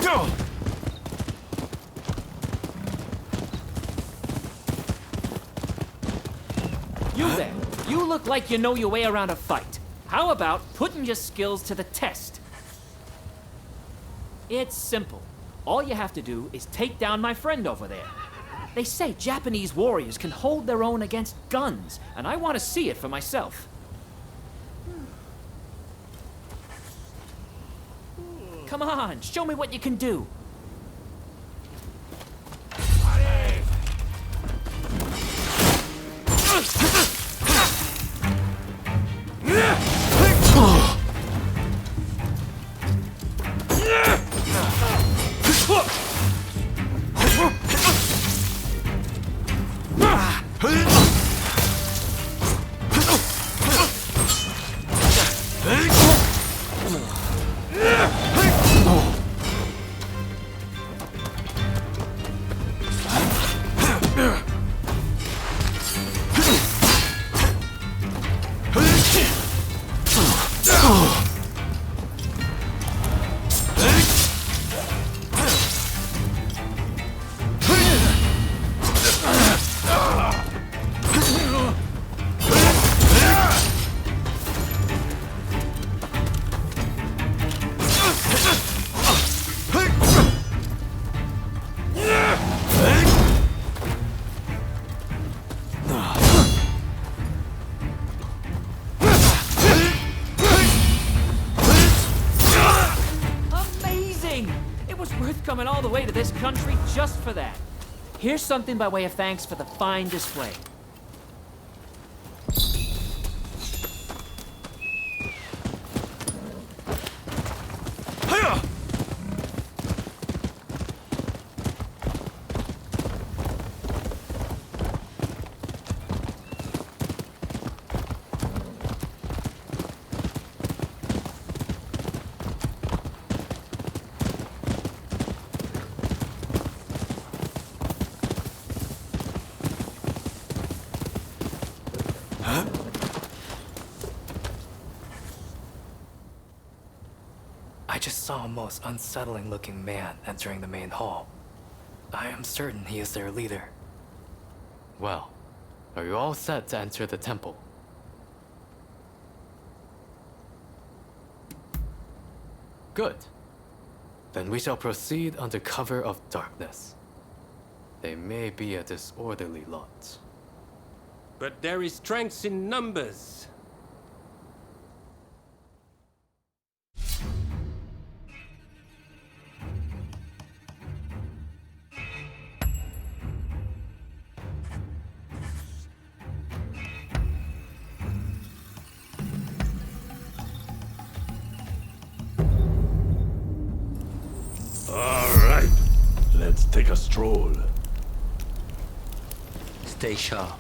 You there, you look like you know your way around a fight. How about putting your skills to the test? It's simple. All you have to do is take down my friend over there. They say Japanese warriors can hold their own against guns, and I want to see it for myself. Come on, show me what you can do. Coming all the way to this country just for that. Here's something by way of thanks for the fine display. I just saw a most unsettling looking man entering the main hall. I am certain he is their leader. Well, are you all set to enter the temple? Good. Then we shall proceed under cover of darkness. They may be a disorderly lot. But there is strength in numbers. Let's take a stroll. Stay sharp.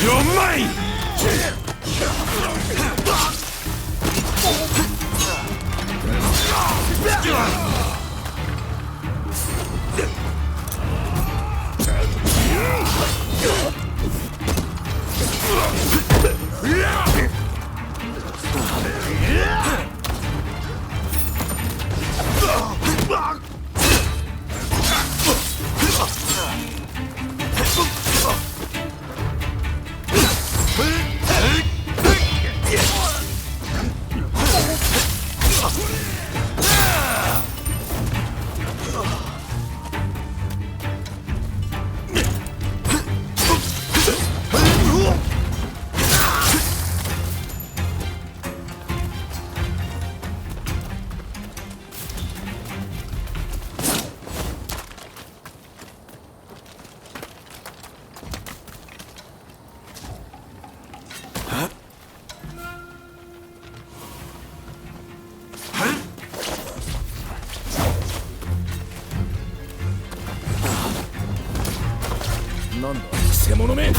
You're mine! なんだ偽物め。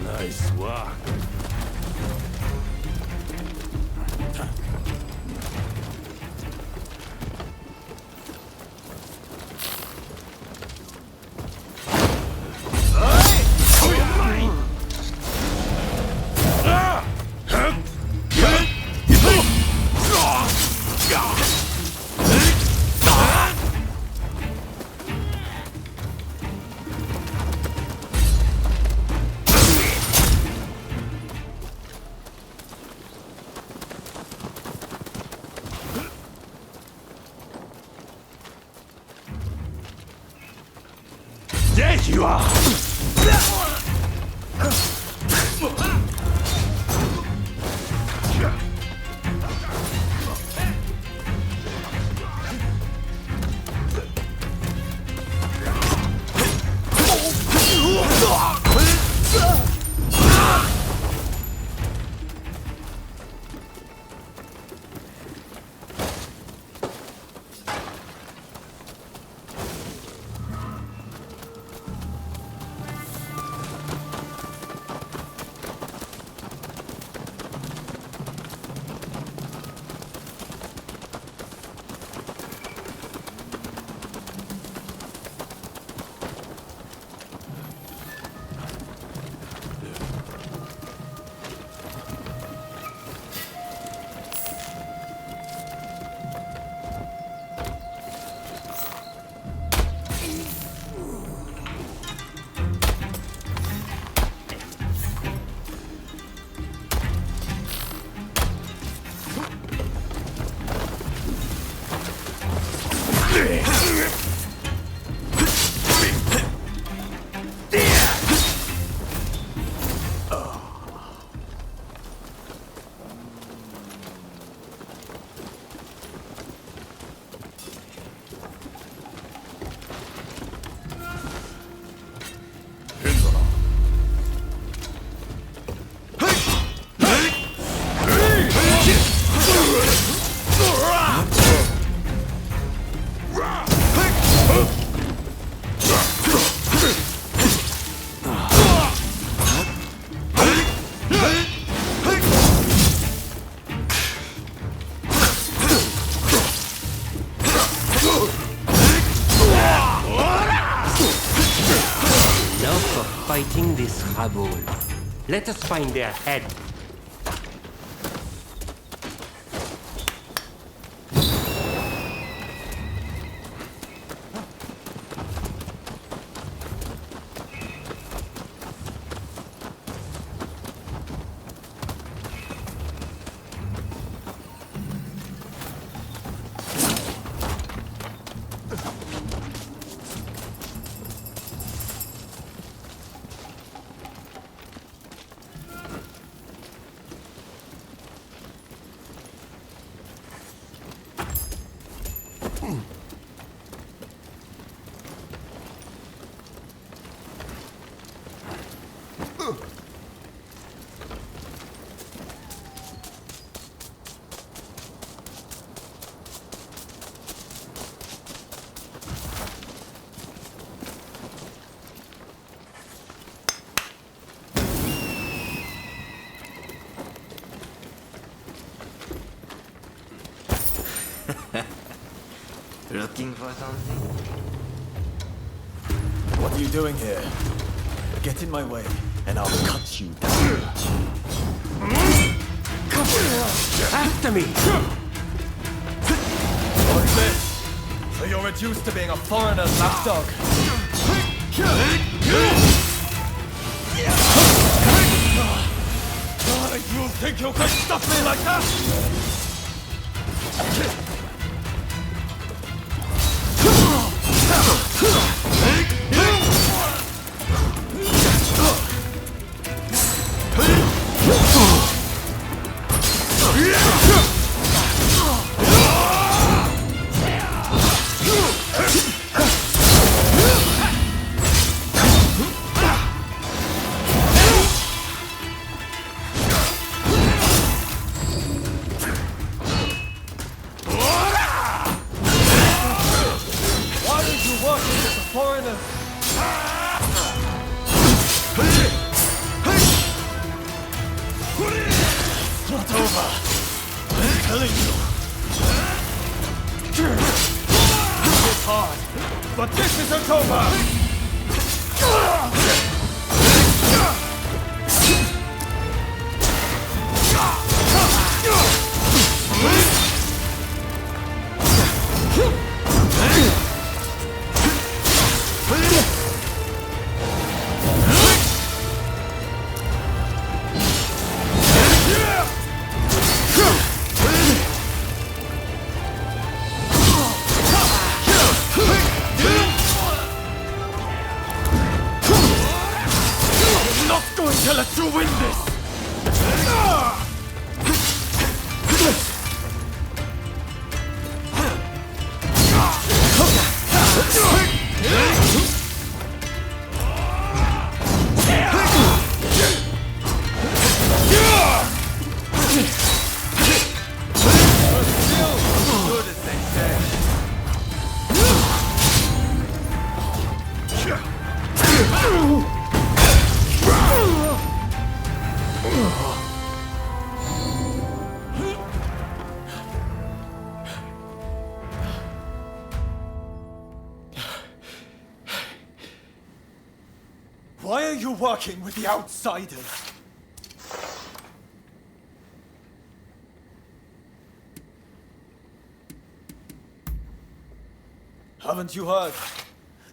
Nice work. There you are! Fighting this rabble. Let us find their head. Looking for something? What are you doing here? Get in my way, and I'll cut you down. After me! What's this? So you're reduced to being a foreigner's lapdog. You think you could stop me like that? But this isn't over! Let you win this! Why are you working with the outsiders? Haven't you heard?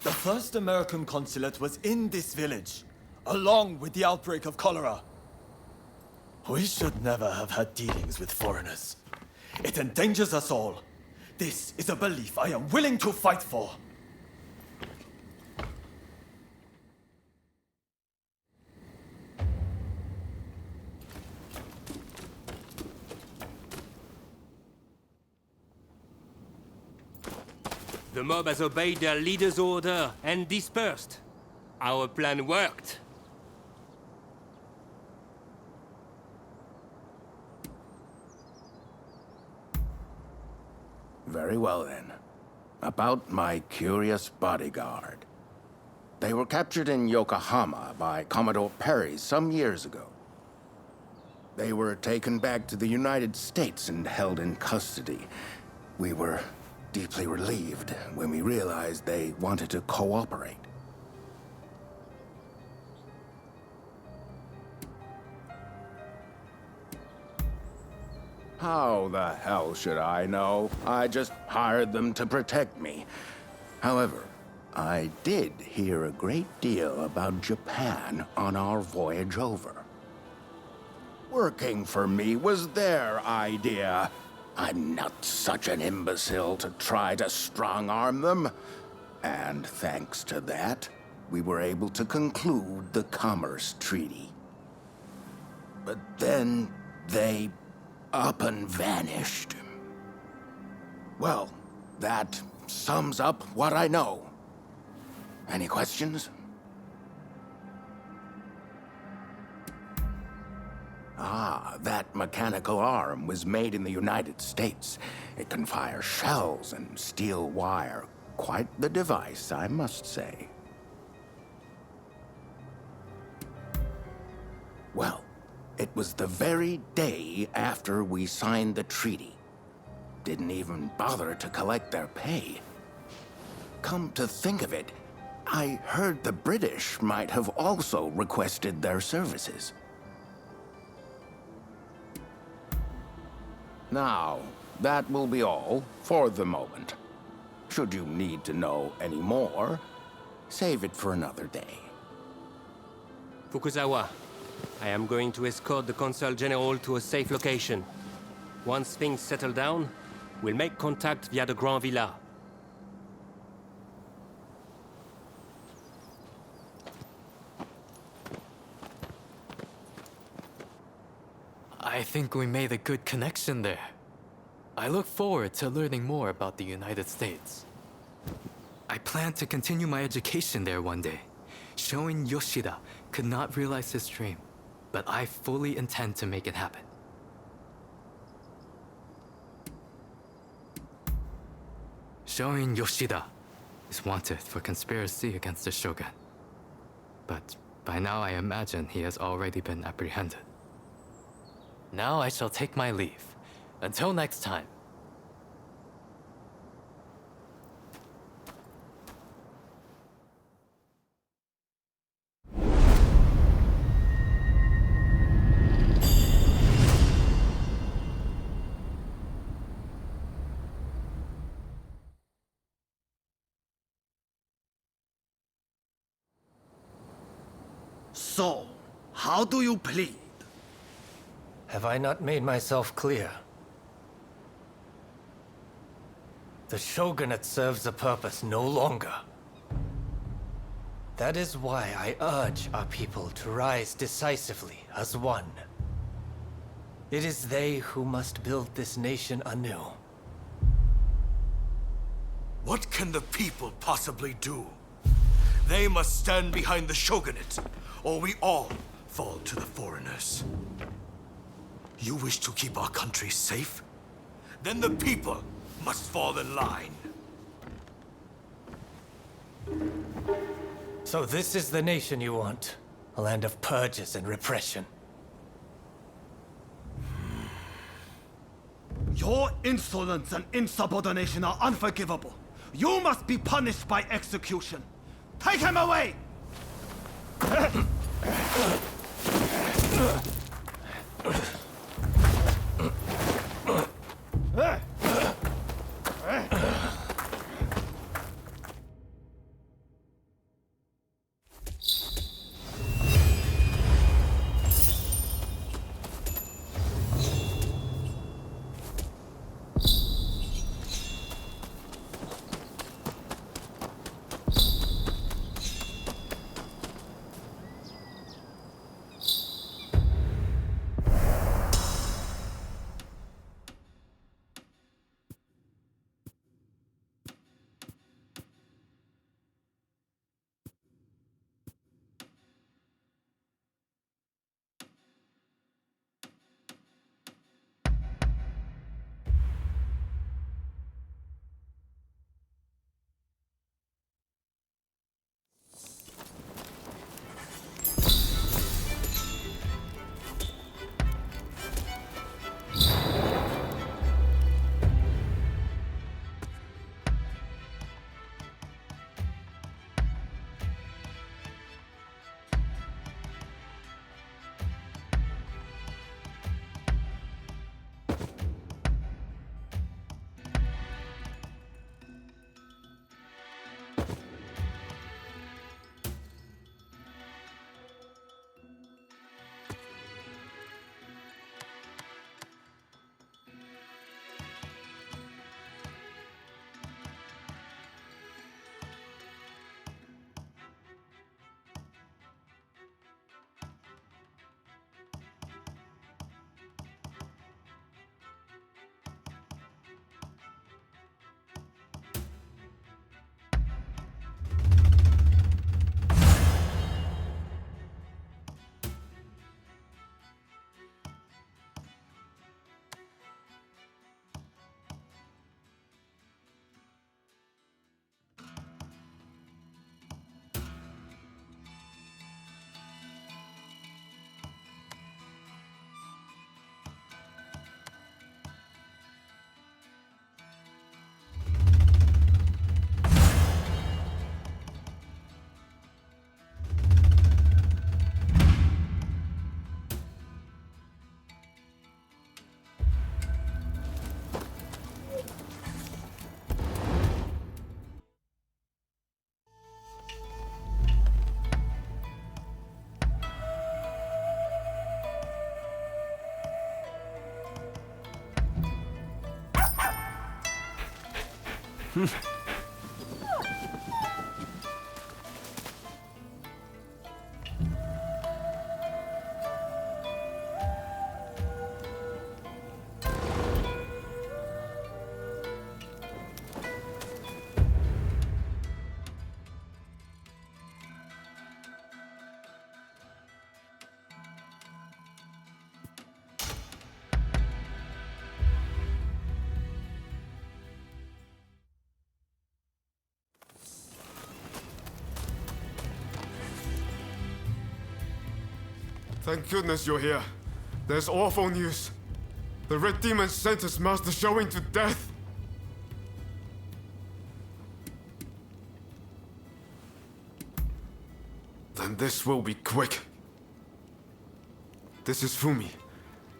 The first American consulate was in this village, along with the outbreak of cholera. We should never have had dealings with foreigners. It endangers us all. This is a belief I am willing to fight for. The mob has obeyed their leader's order and dispersed. Our plan worked. Very well then. About my curious bodyguard. They were captured in Yokohama by Commodore Perry some years ago. They were taken back to the United States and held in custody. We were deeply relieved when we realized they wanted to cooperate. How the hell should I know? I just hired them to protect me. However, I did hear a great deal about Japan on our voyage over. Working for me was their idea. I'm not such an imbecile to try to strong-arm them. And thanks to that, we were able to conclude the Commerce Treaty. But then they up and vanished. Well, that sums up what I know. Any questions? Ah, that mechanical arm was made in the United States. It can fire shells and steel wire. Quite the device, I must say. Well, it was the very day after we signed the treaty. Didn't even bother to collect their pay. Come to think of it, I heard the British might have also requested their services. Now, that will be all for the moment. Should you need to know any more, save it for another day. Fukuzawa, I am going to escort the Consul General to a safe location. Once things settle down, we'll make contact via the Grand Villa. I think we made a good connection there. I look forward to learning more about the United States. I plan to continue my education there one day. Shoin Yoshida could not realize his dream, but I fully intend to make it happen. Shoin Yoshida is wanted for conspiracy against the Shogun. But by now I imagine he has already been apprehended. Now I shall take my leave. Until next time. So, how do you plead? Have I not made myself clear? The Shogunate serves a purpose no longer. That is why I urge our people to rise decisively as one. It is they who must build this nation anew. What can the people possibly do? They must stand behind the Shogunate, or we all fall to the foreigners. You wish to keep our country safe? Then the people must fall in line. So this is the nation you want? A land of purges and repression. Your insolence and insubordination are unforgivable. You must be punished by execution. Take him away! Thank goodness you're here. There's awful news. The Red Demon sentenced Master Shoin to death. Then this will be quick. This is Fumi,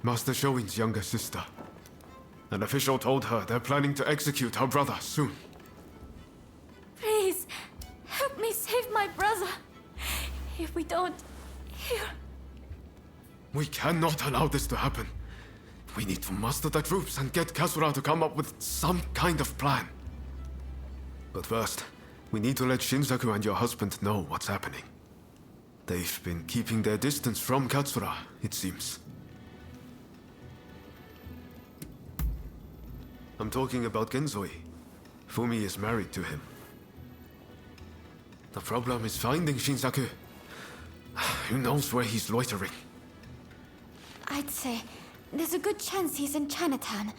Master Shoin's younger sister. An official told her they're planning to execute her brother soon. Please, help me save my brother. If we don't, he'll... We cannot allow this to happen. We need to muster the troops and get Katsura to come up with some kind of plan. But first, we need to let Shinsaku and your husband know what's happening. They've been keeping their distance from Katsura, it seems. I'm talking about Genzoi. Fumi is married to him. The problem is finding Shinsaku. Who knows where he's loitering? I'd say there's a good chance he's in Chinatown.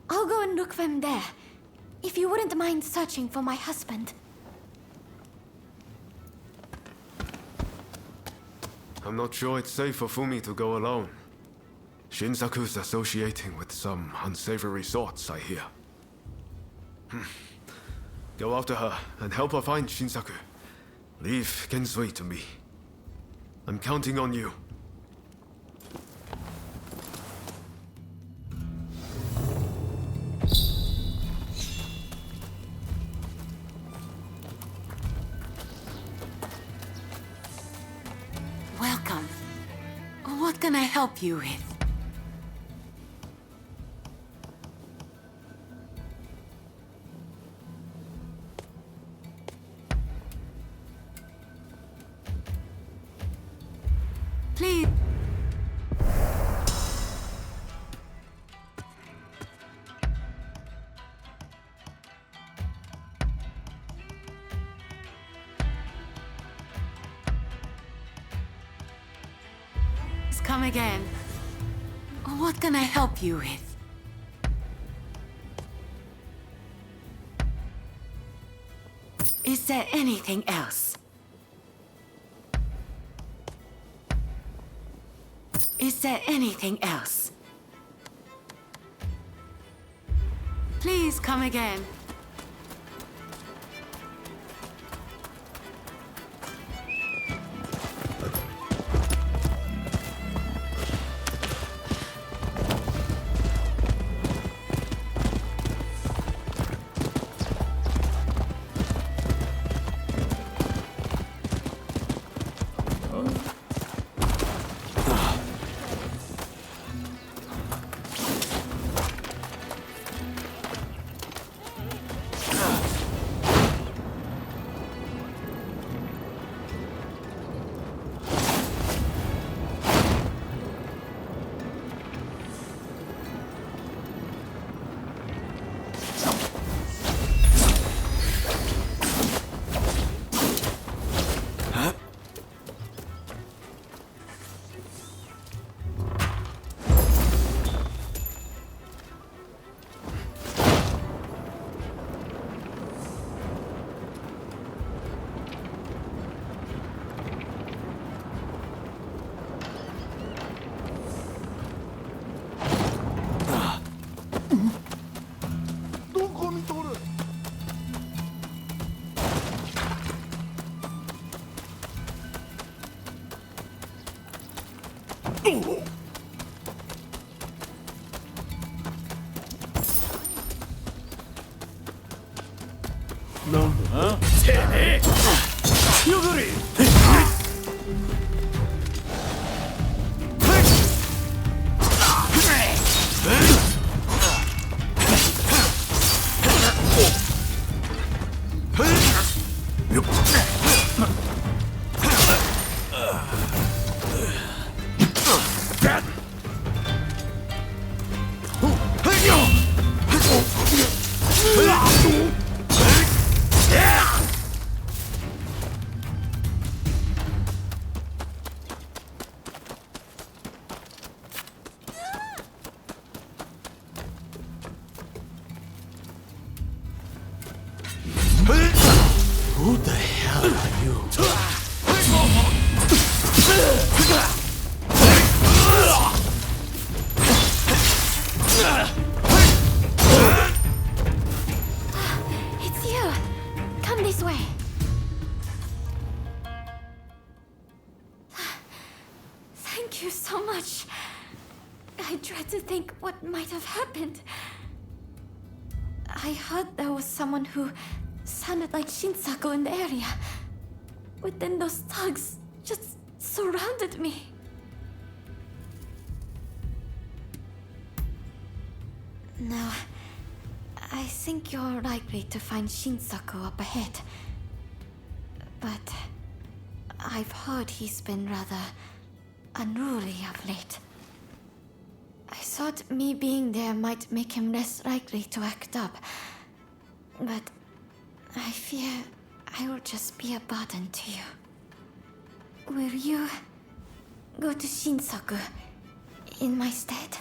I'll go and look for him there. If you wouldn't mind searching for my husband. I'm not sure it's safe for Fumi to go alone. Shinsaku's associating with some unsavory sorts, I hear. Go after her and help her find Shinsaku. Leave Genzoi to me. I'm counting on you. Welcome. What can I help you with? Please. Come again. What can I help you with? Is there anything else? Is there anything else? Please come again. I dread to think what might have happened. I heard there was someone who sounded like Shinsaku in the area. But then those thugs just surrounded me. No, I think you're likely to find Shinsaku up ahead. But I've heard he's been rather unruly of late. I thought me being there might make him less likely to act up. But I fear I will just be a burden to you. Will you go to Shinsaku in my stead?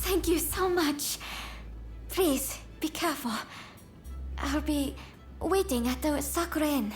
Thank you so much. Please, be careful. I'll be waiting at the Sakura Inn.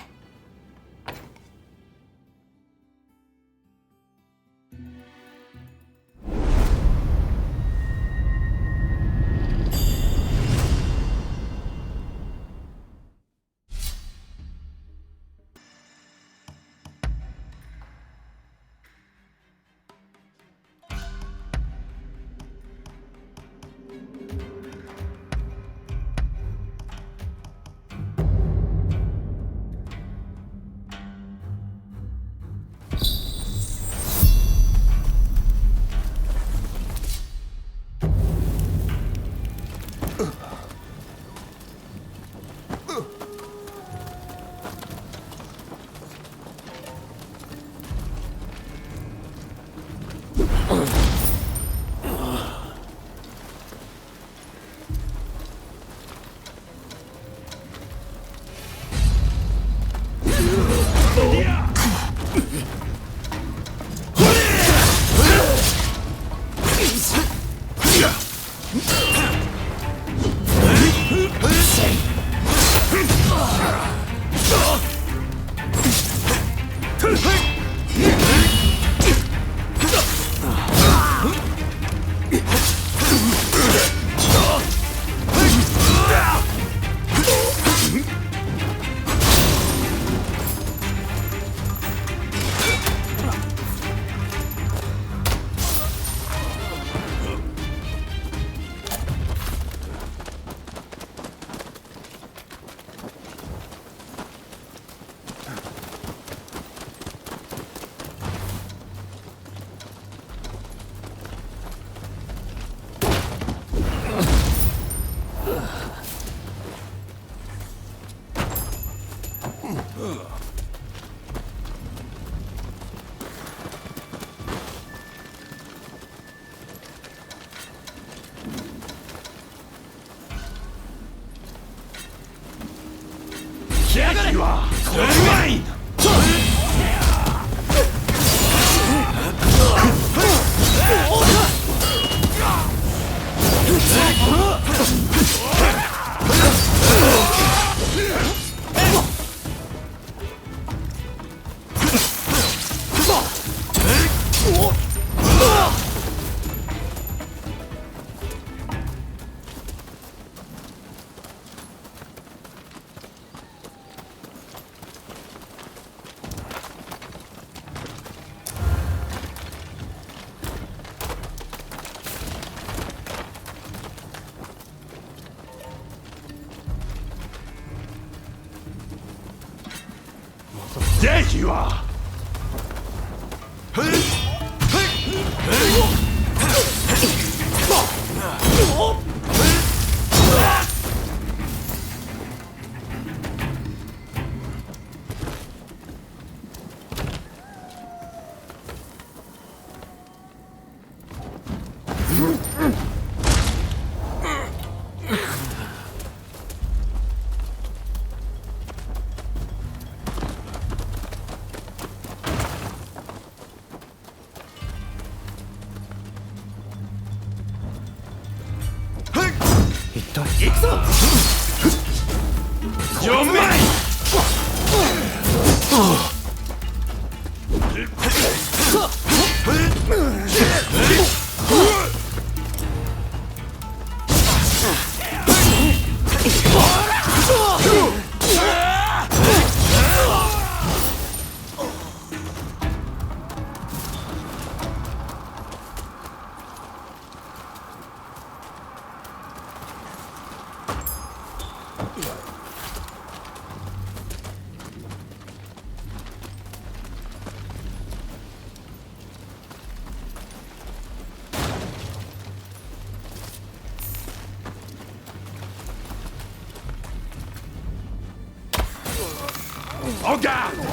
There you are! Au garde!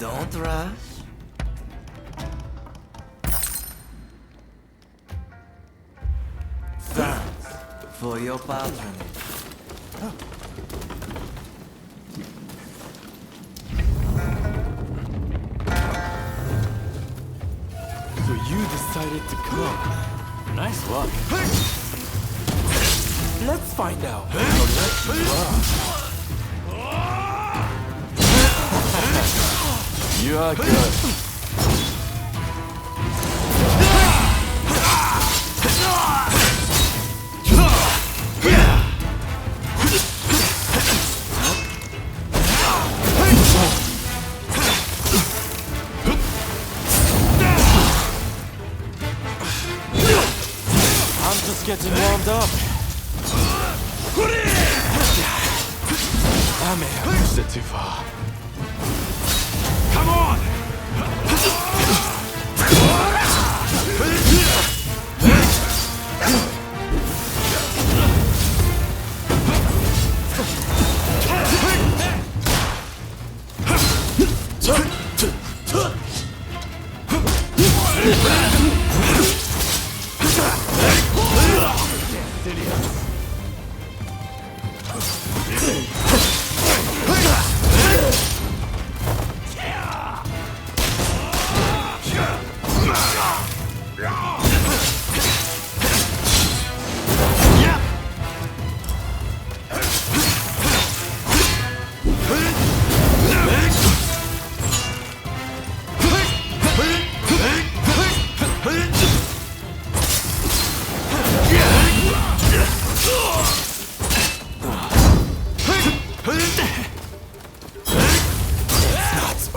Don't rush. Thanks for your patronage. So you decided to come. Nice luck. Let's find out. Let's You are good. I'm just getting warmed up. I may have pushed it too far. Come on!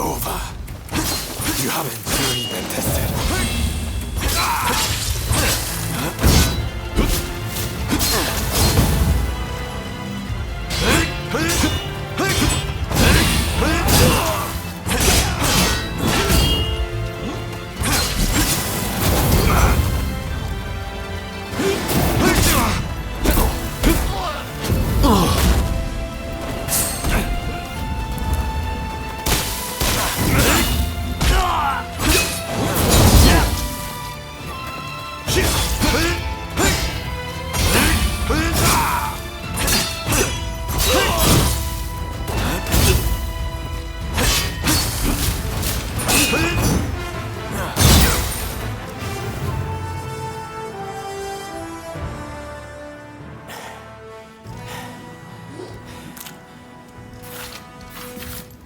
over. You haven't truly been tested.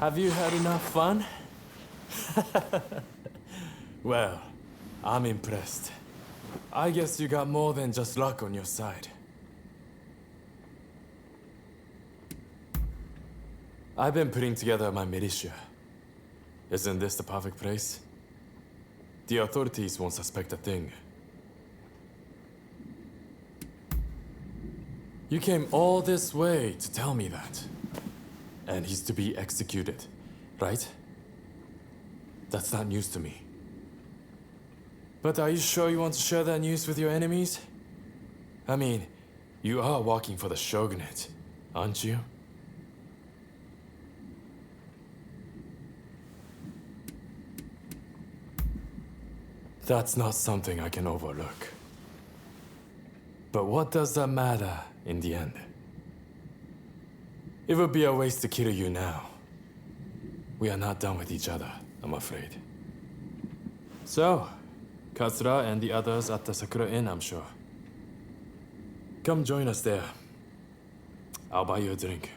Have you had enough fun? Well, I'm impressed. I guess you got more than just luck on your side. I've been putting together my militia. Isn't this the perfect place? The authorities won't suspect a thing. You came all this way to tell me that. And he's to be executed, right? That's not news to me. But are you sure you want to share that news with your enemies? I mean, you are working for the Shogunate, aren't you? That's not something I can overlook. But what does that matter in the end? It would be a waste to kill you now. We are not done with each other, I'm afraid. So, Katsura and the others at the Sakura Inn, I'm sure. Come join us there. I'll buy you a drink.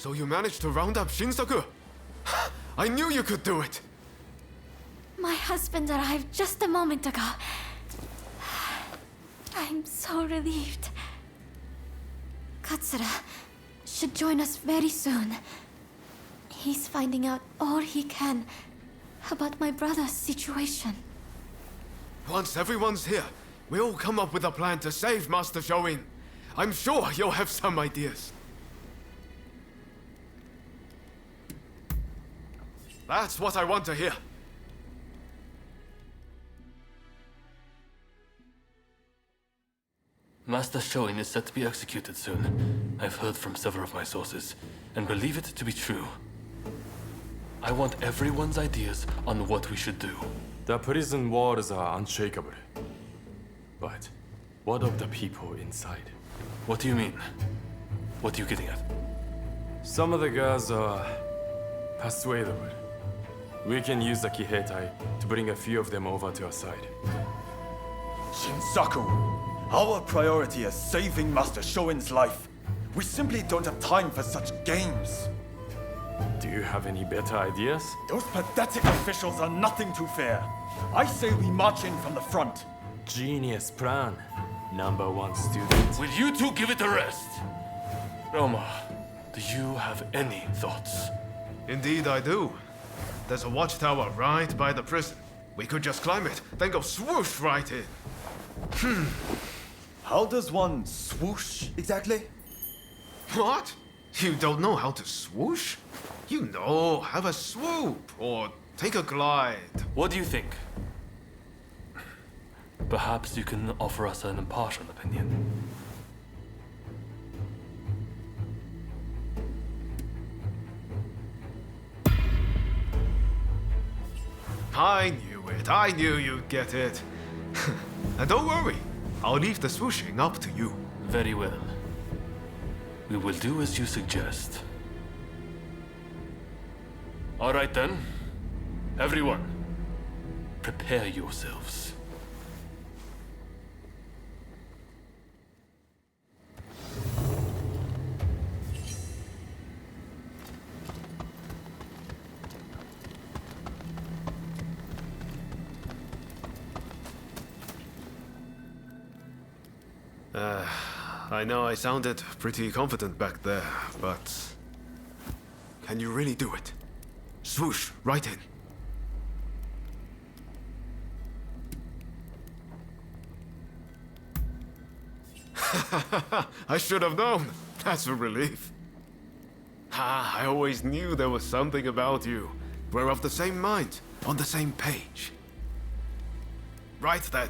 So you managed to round up Shinsaku? I knew you could do it! My husband arrived just a moment ago. I'm so relieved. Katsura should join us very soon. He's finding out all he can about my brother's situation. Once everyone's here, we'll come up with a plan to save Master Shoin. I'm sure you'll have some ideas. That's what I want to hear. Master Shoin is set to be executed soon. I've heard from several of my sources, and believe it to be true. I want everyone's ideas on what we should do. The prison walls are unshakable. But what of the people inside? What do you mean? What are you getting at? Some of the girls are persuadable. We can use the Kiheitai to bring a few of them over to our side. Shinsaku, our priority is saving Master Shoin's life. We simply don't have time for such games. Do you have any better ideas? Those pathetic officials are nothing to fear. I say we march in from the front. Genius plan. Number one student. Will you two give it a rest? Roma, do you have any thoughts? Indeed I do. There's a watchtower right by the prison. We could just climb it, then go swoosh right in. How does one swoosh exactly? What? You don't know how to swoosh? You know, have a swoop or take a glide. What do you think? Perhaps you can offer us an impartial opinion. I knew it. I knew you'd get it. And don't worry, I'll leave the swooshing up to you. Very well. We will do as you suggest. All right then. Everyone, prepare yourselves. I know I sounded pretty confident back there, but... Can you really do it? Swoosh, right in. I should have known. That's a relief. I always knew there was something about you. We're of the same mind, on the same page. Right then.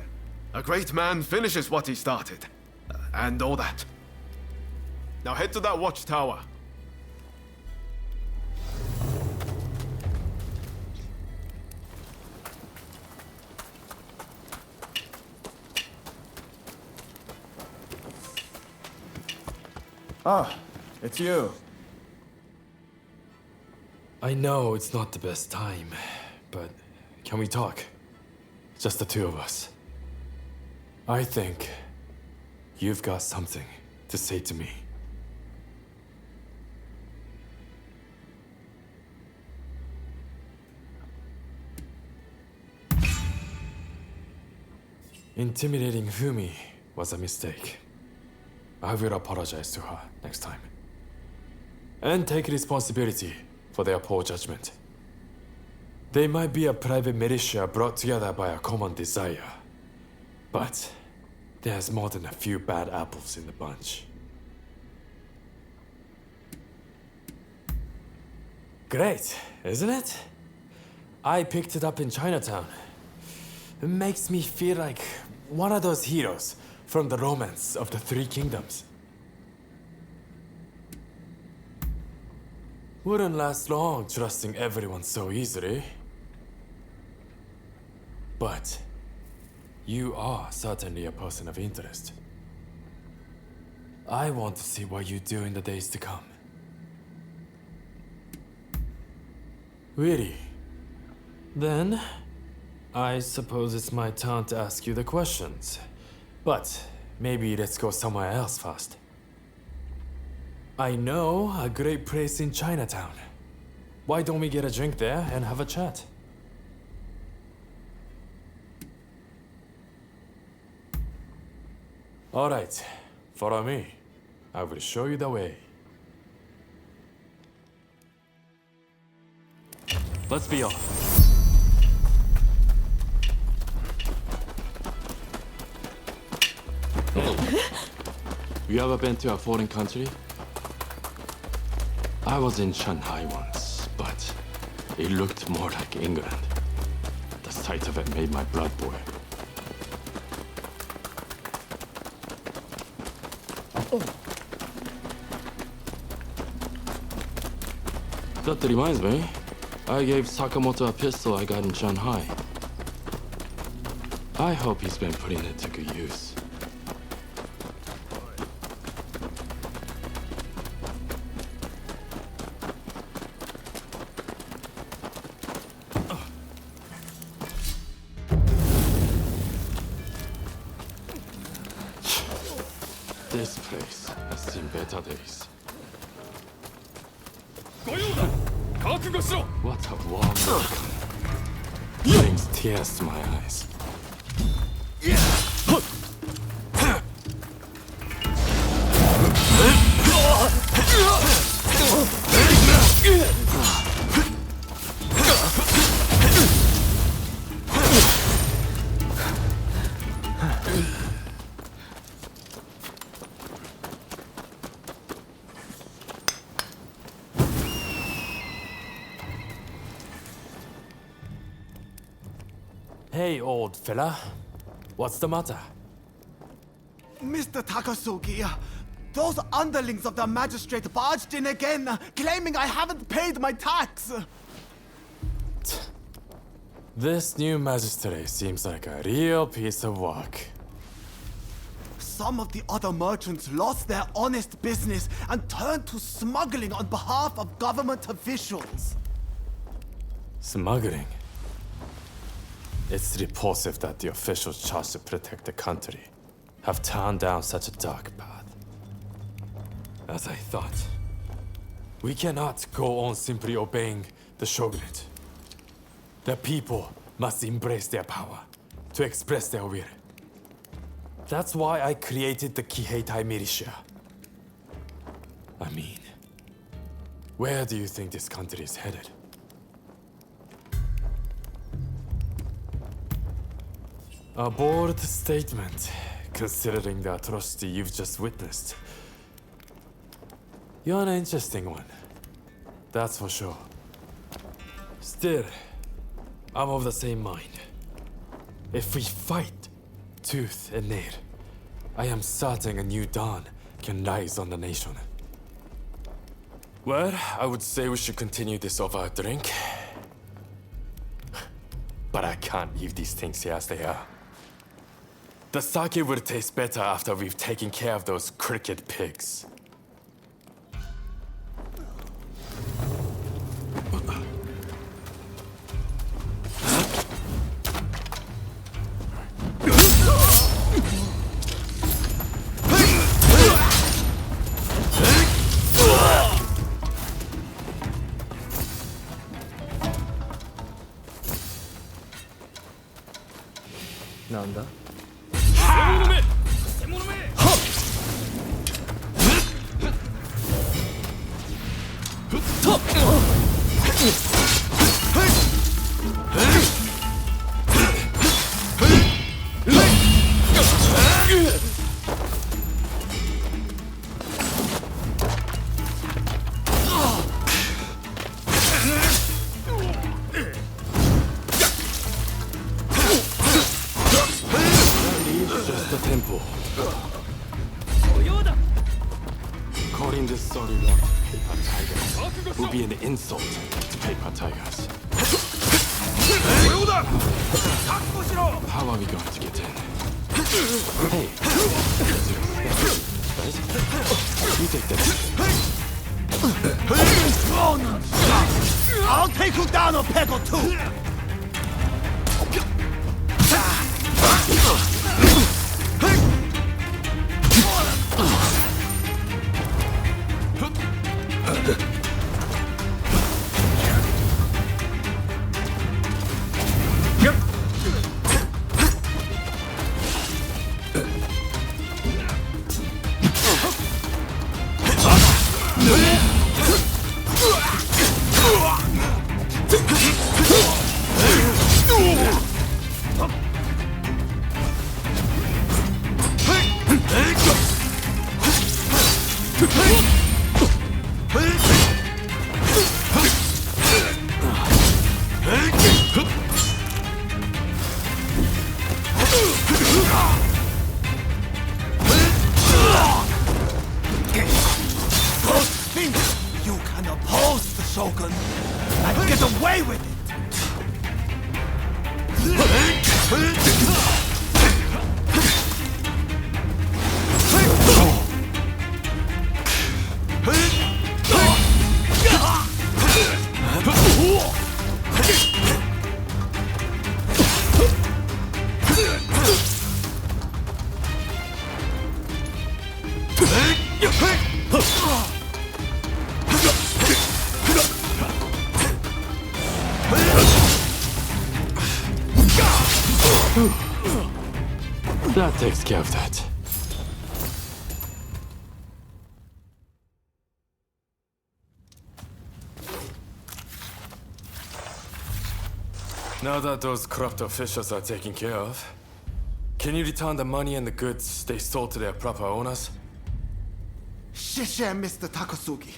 A great man finishes what he started. And all that. Now head to that watchtower. Ah, it's you. I know it's not the best time, but can we talk? Just the two of us. I think you've got something to say to me. Intimidating Fumi was a mistake. I will apologize to her next time. And take responsibility for their poor judgment. They might be a private militia brought together by a common desire. But there's more than a few bad apples in the bunch. Great, isn't it? I picked it up in Chinatown. It makes me feel like one of those heroes from the romance of the Three Kingdoms. Wouldn't last long trusting everyone so easily. But you are certainly a person of interest. I want to see what you do in the days to come. Really? Then, I suppose it's my turn to ask you the questions. But maybe let's go somewhere else first. I know a great place in Chinatown. Why don't we get a drink there and have a chat? All right, follow me. I will show you the way. Let's be off. You ever been to a foreign country? I was in Shanghai once, but it looked more like England. The sight of it made my blood boil. That reminds me, I gave Sakamoto a pistol I got in Shanghai. I hope he's been putting it to good use. This place has seen better days. What a long look. Brings tears to my eyes. Hey, old fella. What's the matter? Mr. Takasugi, those underlings of the magistrate barged in again, claiming I haven't paid my tax. This new magistrate seems like a real piece of work. Some of the other merchants lost their honest business and turned to smuggling on behalf of government officials. Smuggling? It's repulsive that the officials charged to protect the country have turned down such a dark path. As I thought, we cannot go on simply obeying the shogunate. The people must embrace their power to express their will. That's why I created the Kiheitai militia. I mean, where do you think this country is headed? A bold statement, considering the atrocity you've just witnessed. You're an interesting one, that's for sure. Still, I'm of the same mind. If we fight tooth and nail, I am certain a new dawn can rise on the nation. Well, I would say we should continue this over a drink. But I can't leave these things here as they are. The sake will taste better after we've taken care of those cricket pigs. Nanda? Just the temple. Calling this sorry lot paper tigers will be an insult to paper tigers. How are we going to get in? Hey, right? You take that. I'll take you down a peg or two. That takes care of that. Now that those corrupt officials are taken care of, can you return the money and the goods they stole to their proper owners? Shishe, Mr. Takasugi.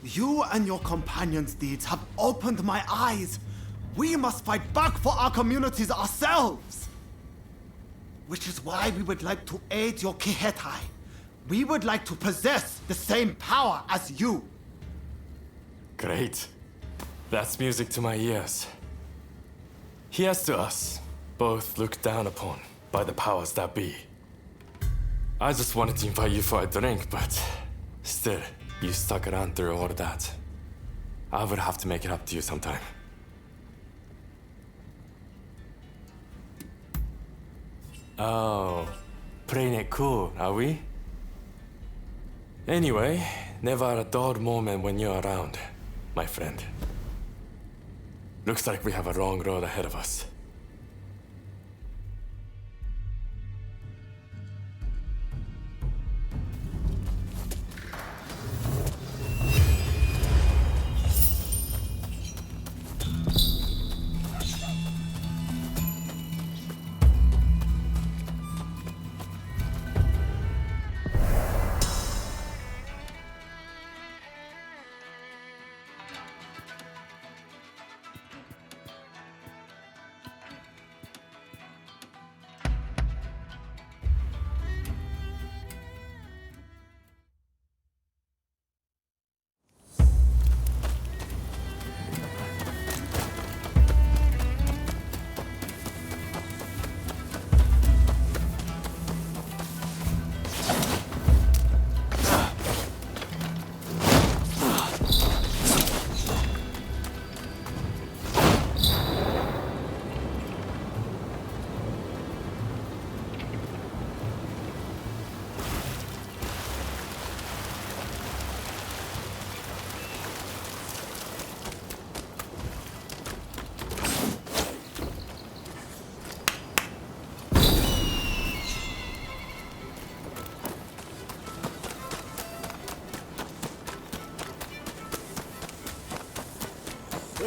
You and your companions' deeds have opened my eyes. We must fight back for our communities ourselves. Which is why we would like to aid your Kihetai. We would like to possess the same power as you. Great. That's music to my ears. Here's to us, both looked down upon by the powers that be. I just wanted to invite you for a drink, but still, you stuck around through all of that. I would have to make it up to you sometime. Oh, playing it cool, are we? Anyway, never a dull moment when you're around, my friend. Looks like we have a long road ahead of us.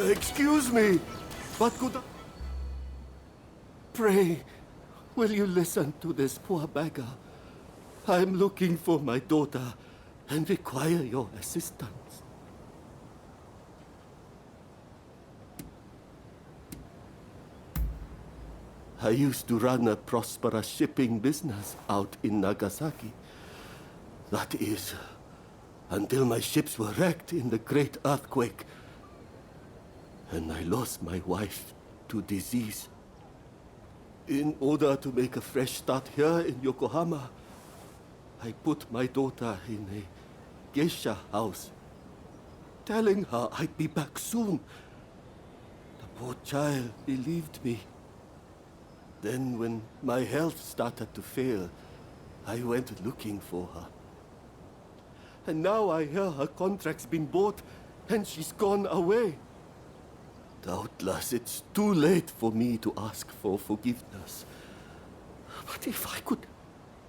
Excuse me, but could I... Pray, will you listen to this poor beggar? I'm looking for my daughter and require your assistance. I used to run a prosperous shipping business out in Nagasaki. That is, until my ships were wrecked in the great earthquake. And I lost my wife to disease. In order to make a fresh start here in Yokohama, I put my daughter in a geisha house, telling her I'd be back soon. The poor child believed me. Then when my health started to fail, I went looking for her. And now I hear her contract's been bought and she's gone away. Doubtless it's too late for me to ask for forgiveness. But if I could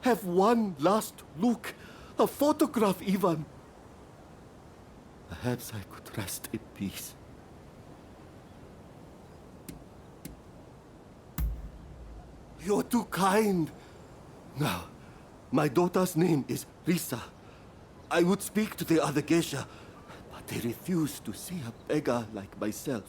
have one last look, a photograph even, perhaps I could rest in peace. You're too kind. Now, my daughter's name is Risa. I would speak to the other geisha, but they refuse to see a beggar like myself.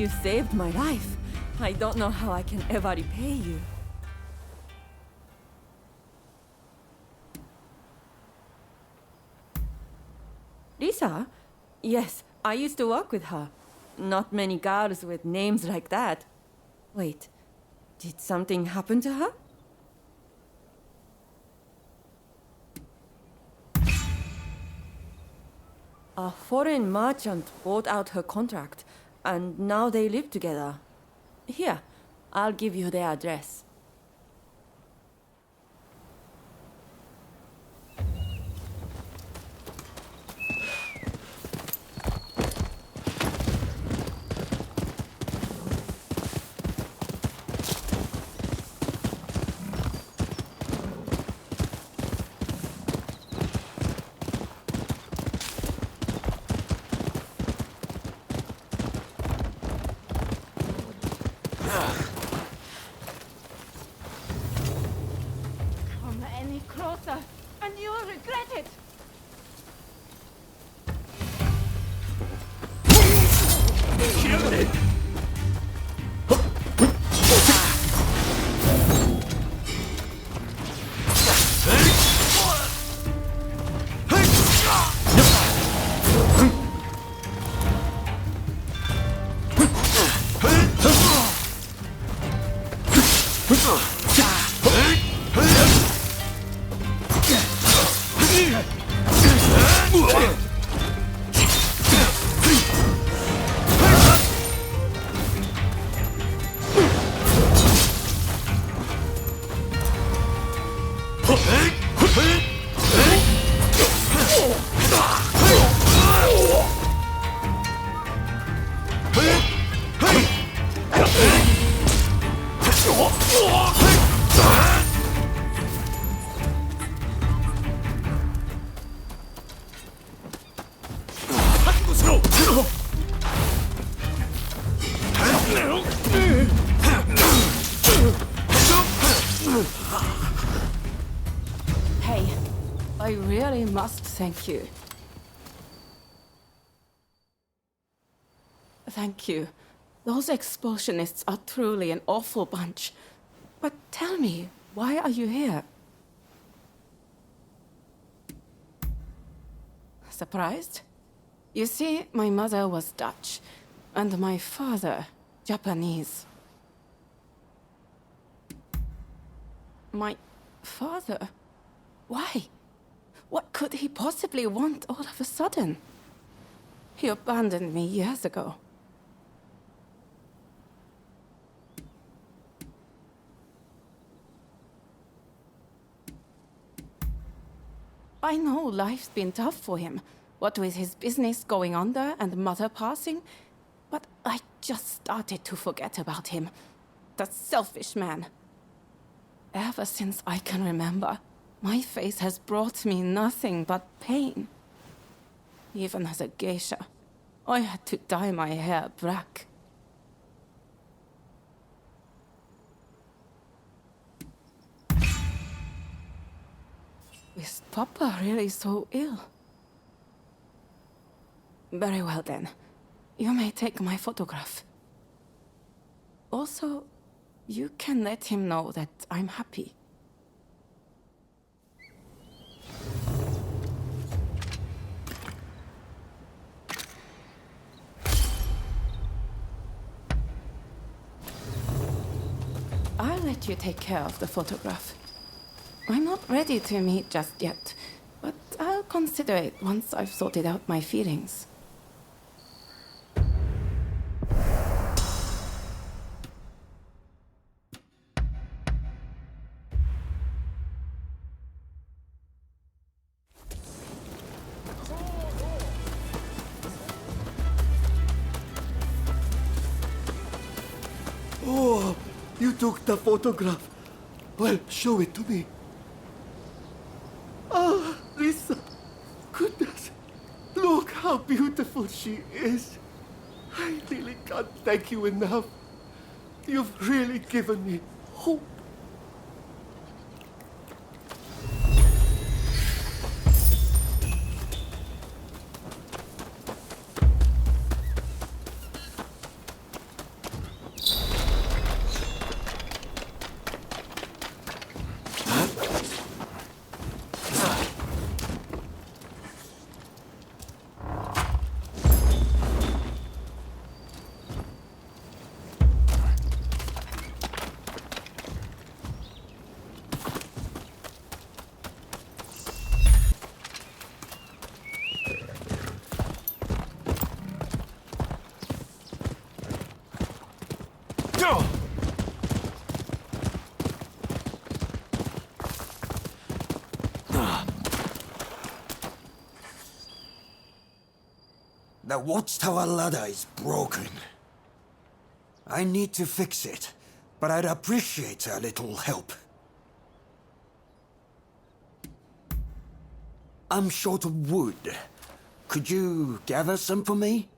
You saved my life. I don't know how I can ever repay you. Risa? Yes, I used to work with her. Not many girls with names like that. Wait, did something happen to her? A foreign merchant bought out her contract, and now they live together. Here, I'll give you their address. Come any closer, and you'll regret it. Kill it! Hey, I really must thank you. Thank you. Those explosionists are truly an awful bunch. But tell me, why are you here? Surprised? You see, my mother was Dutch, and my father, Japanese. My father? Why? What could he possibly want all of a sudden? He abandoned me years ago. I know life's been tough for him, what with his business going under and mother passing, but I just started to forget about him. That selfish man. Ever since I can remember, my face has brought me nothing but pain. Even as a geisha, I had to dye my hair black. Is Papa really so ill? Very well then. You may take my photograph. Also, you can let him know that I'm happy. I'll let you take care of the photograph. I'm not ready to meet just yet, but I'll consider it once I've sorted out my feelings. Oh, you took the photograph. Well, show it to me. Ah, Risa. Goodness. Look how beautiful she is. I really can't thank you enough. You've really given me hope. The watchtower ladder is broken. I need to fix it, but I'd appreciate a little help. I'm short of wood. Could you gather some for me?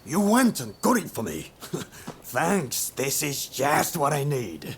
You went and got it for me. Thanks, this is just what I need.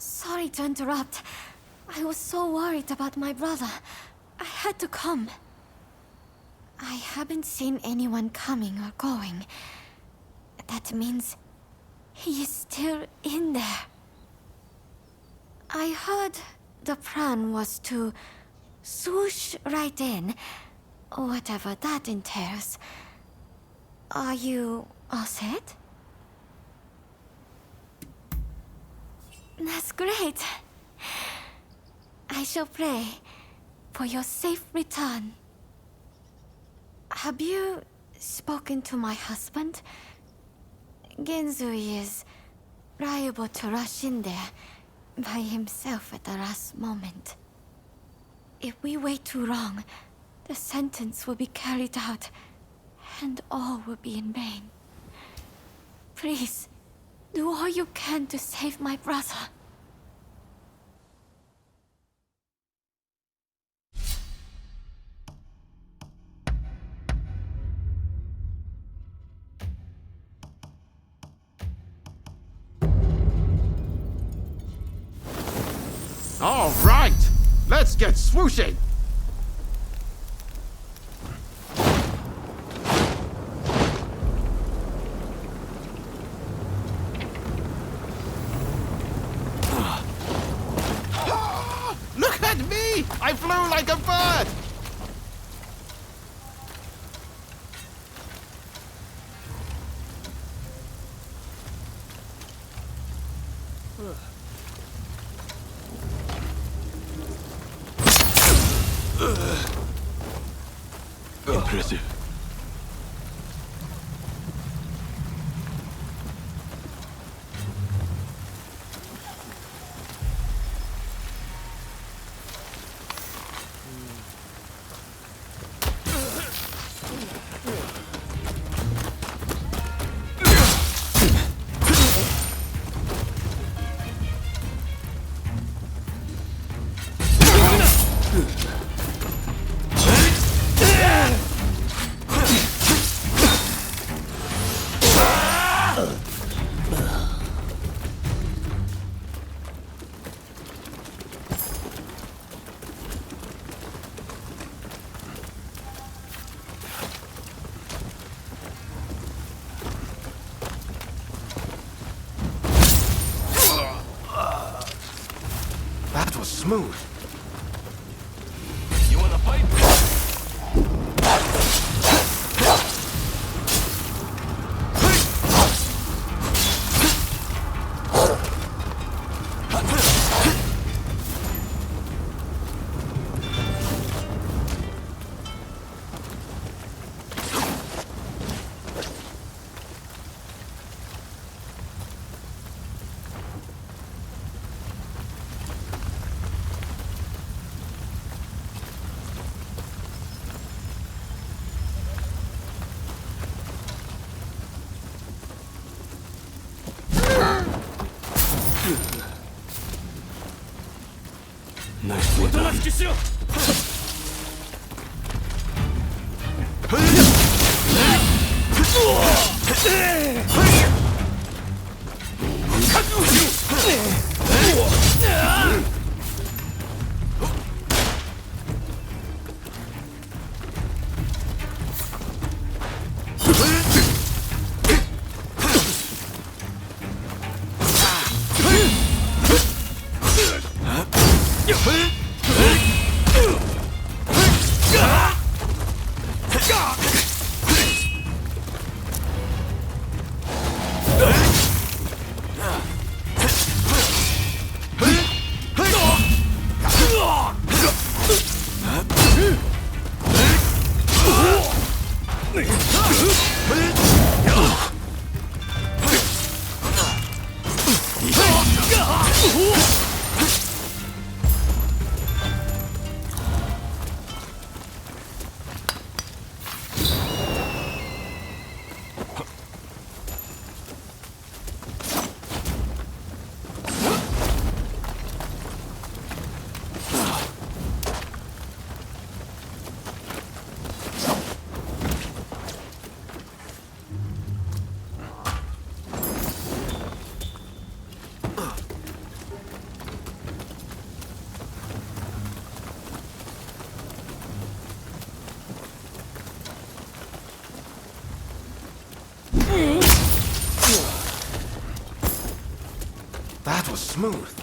Sorry to interrupt. I was so worried about my brother. I had to come. I haven't seen anyone coming or going. That means he is still in there. I heard the plan was to swoosh right in, whatever that entails. Are you all set? That's great. I shall pray for your safe return. Have you spoken to my husband? Genzui is liable to rush in there by himself at the last moment. If we wait too long, the sentence will be carried out, and all will be in vain. Please, do all you can to save my brother. All right, let's get swooshing. I flew like a bird! Impressive. That was smooth. You wanna fight?おとなしくしろ。覚悟しろ。That was smooth.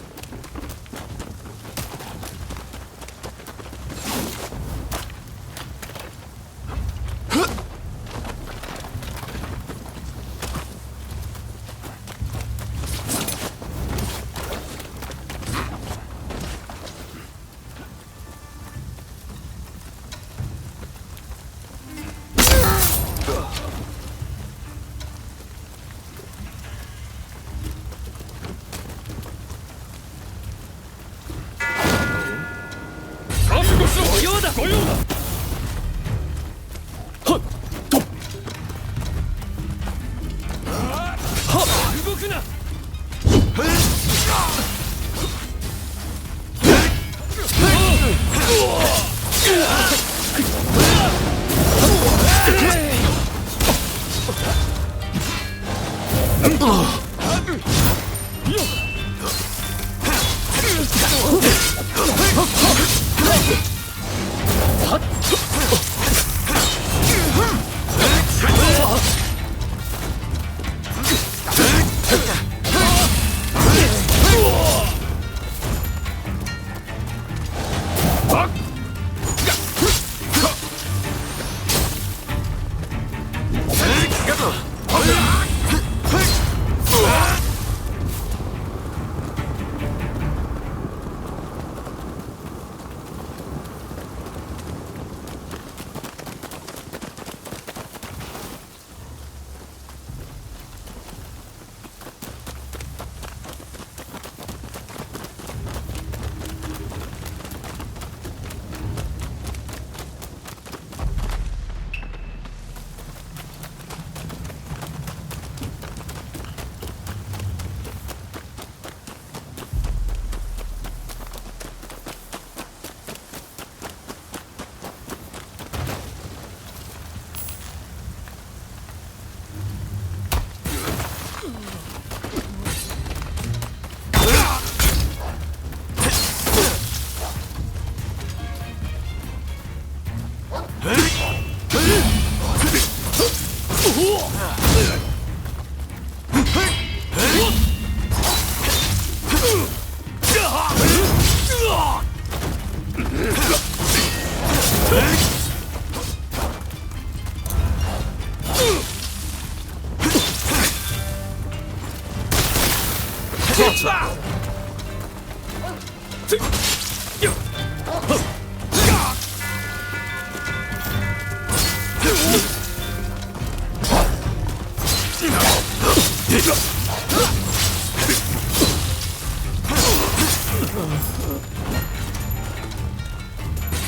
Fuck!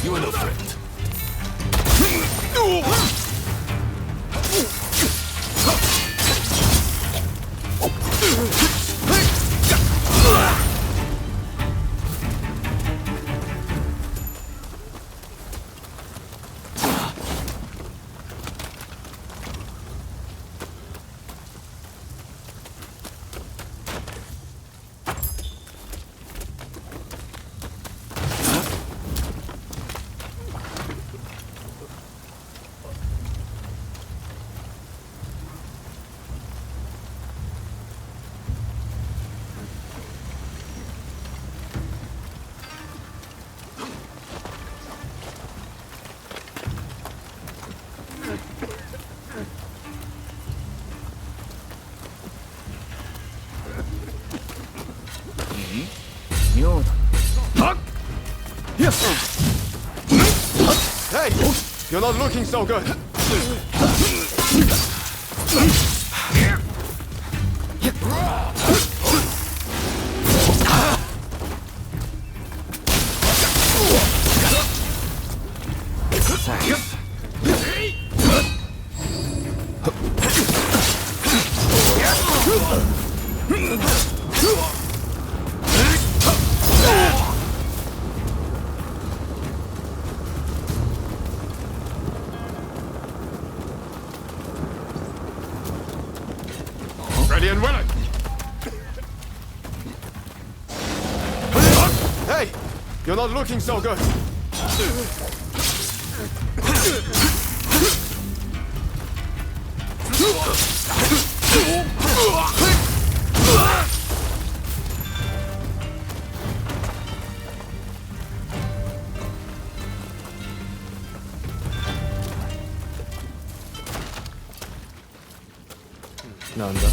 You are no friend. Hey! You're not looking so good. Ready and willing. Hey! You're not looking so good. Nanda.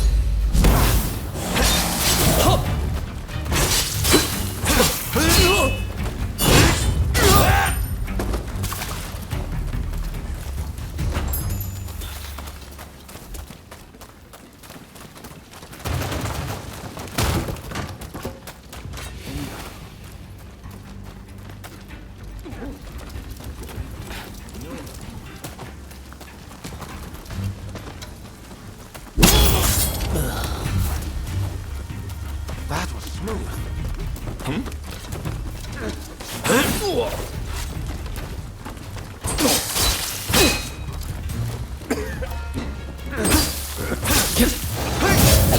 That was smooth.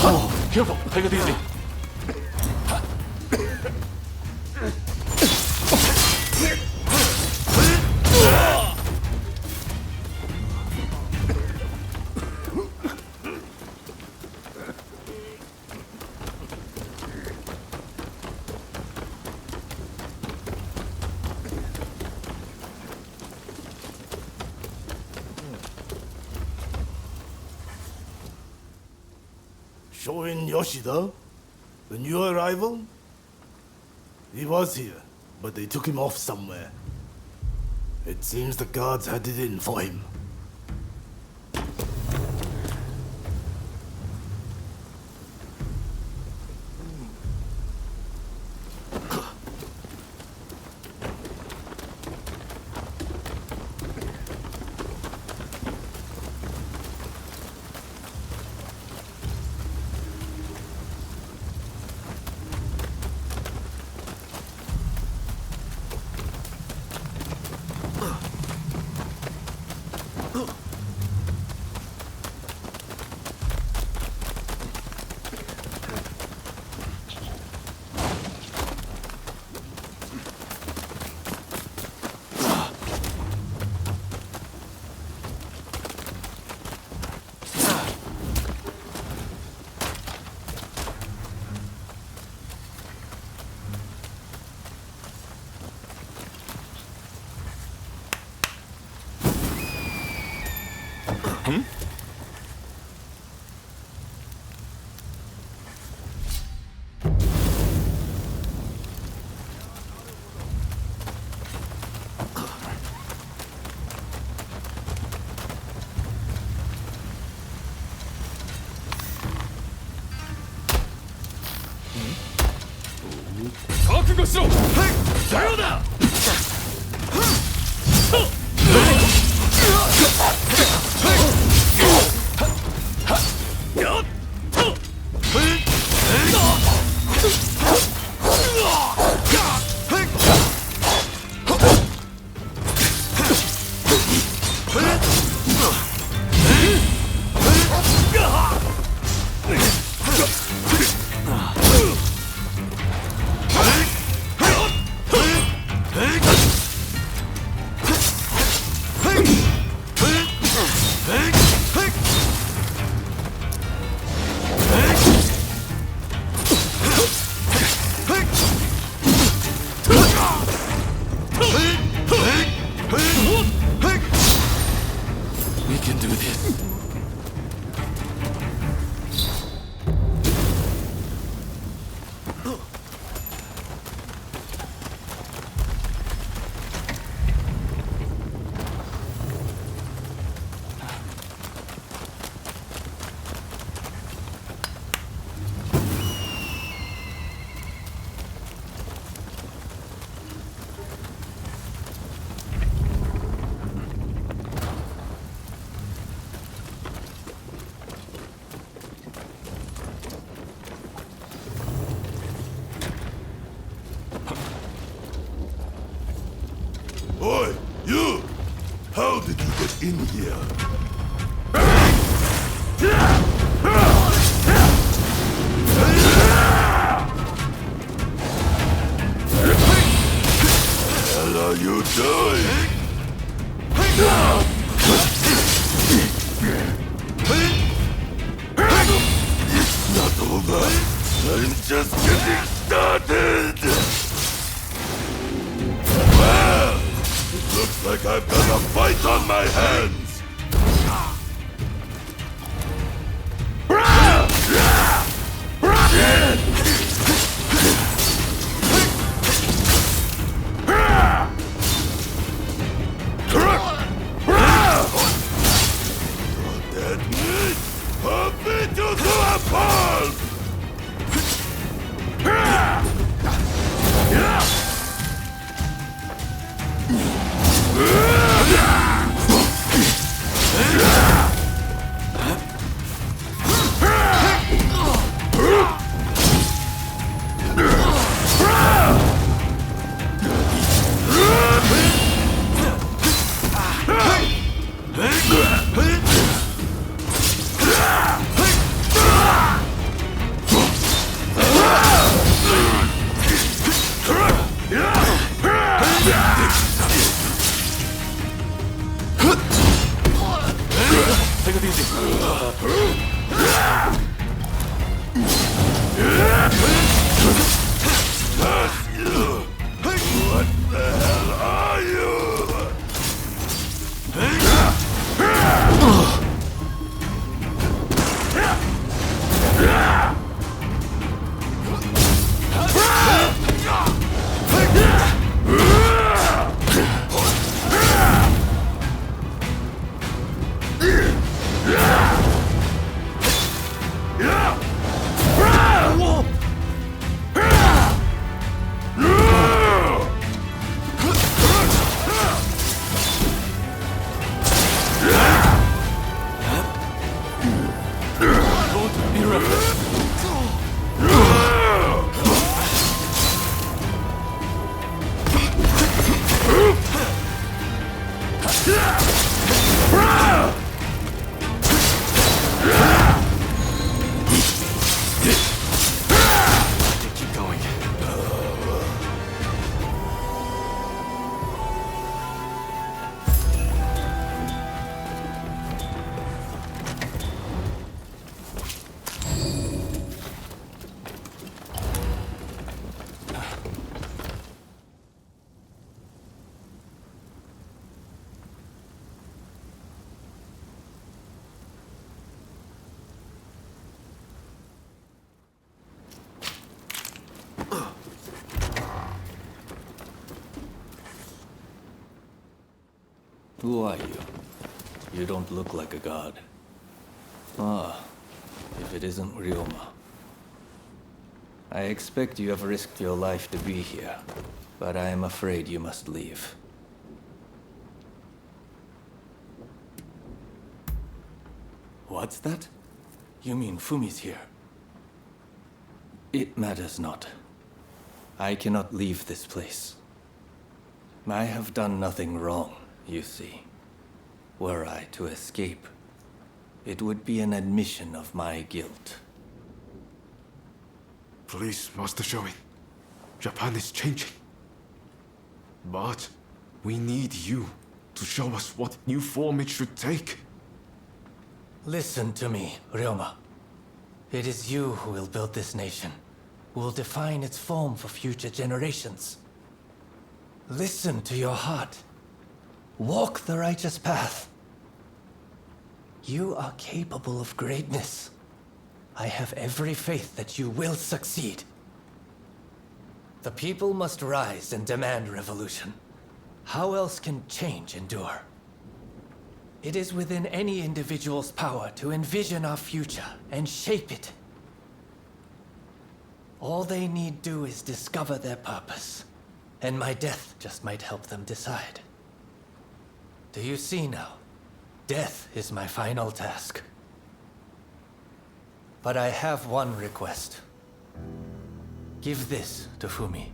Oh, careful. Take it easy. Shoin Yoshida? The new arrival? He was here, but they took him off somewhere. It seems the guards had it in for him. 覚悟しろ。さようだ。We can do this. Oi, you! How did you get in here? What the hell are you doing? It's not over. I'm just getting started. Well, it looks like I've got a fight on my hands. Dead meat! I'll beat you to a pulp! Take it easy. What the hell are you? Keep going. Who are you? You don't look like a god. Ah, if it isn't Ryoma. I expect you have risked your life to be here, but I am afraid you must leave. What's that? You mean Fumi's here? It matters not. I cannot leave this place. I have done nothing wrong, you see. Were I to escape, it would be an admission of my guilt. Please, Master Shoin. Japan is changing. But we need you to show us what new form it should take. Listen to me, Ryoma. It is you who will build this nation, who will define its form for future generations. Listen to your heart. Walk the righteous path. You are capable of greatness. I have every faith that you will succeed. The people must rise and demand revolution. How else can change endure? It is within any individual's power to envision our future and shape it. All they need do is discover their purpose, and my death just might help them decide. Do you see now? Death is my final task. But I have one request. Give this to Fumi.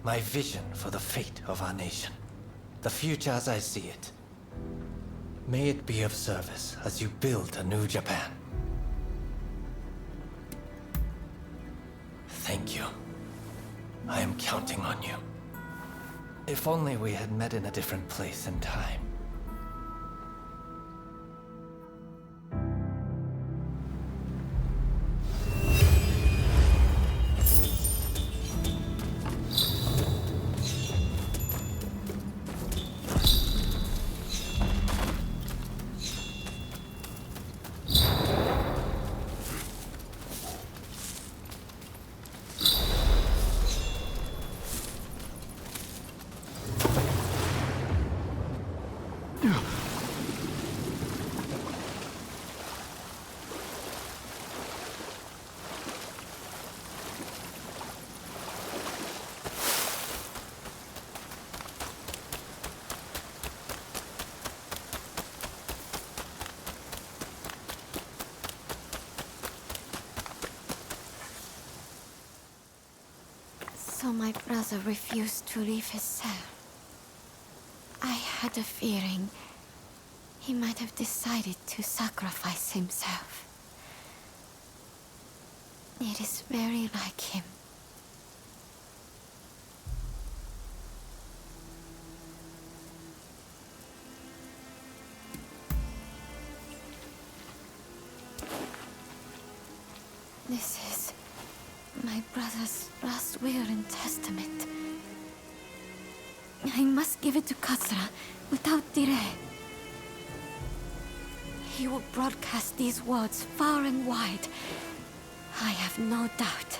My vision for the fate of our nation. The future as I see it. May it be of service as you build a new Japan. Thank you. I am counting on you. If only we had met in a different place and time. So my brother refused to leave his cell. I had a feeling he might have decided to sacrifice himself. It is very like him. This is my brother's last will and testament. I must give it to Katsura without delay. He will broadcast these words far and wide. I have no doubt.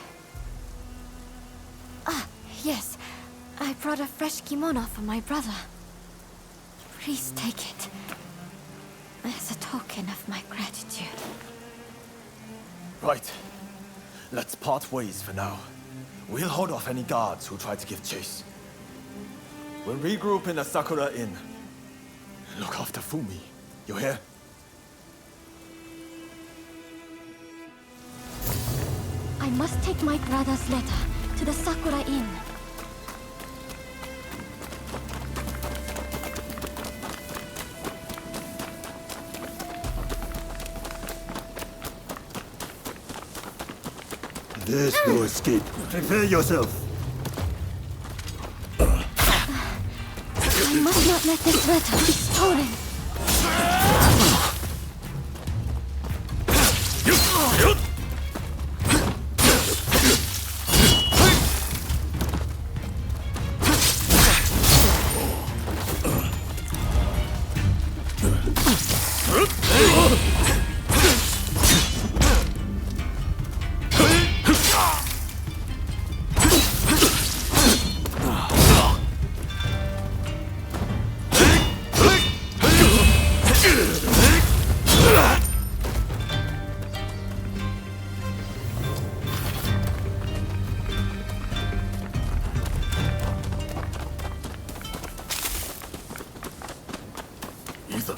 Ah, yes. I brought a fresh kimono for my brother. Please take it as a token of my gratitude. Right. Let's part ways for now. We'll hold off any guards who try to give chase. We'll regroup in the Sakura Inn. Look after Fumi. You hear? I must take my brother's letter to the Sakura Inn. There's no escape. Prepare yourself. I must not let this letter be stolen. Risa.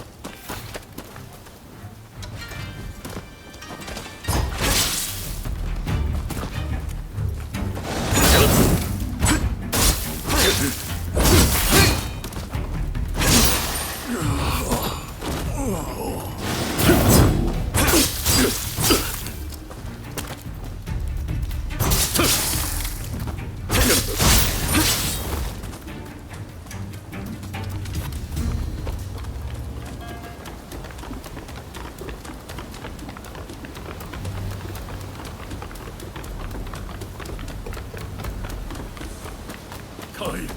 Koei.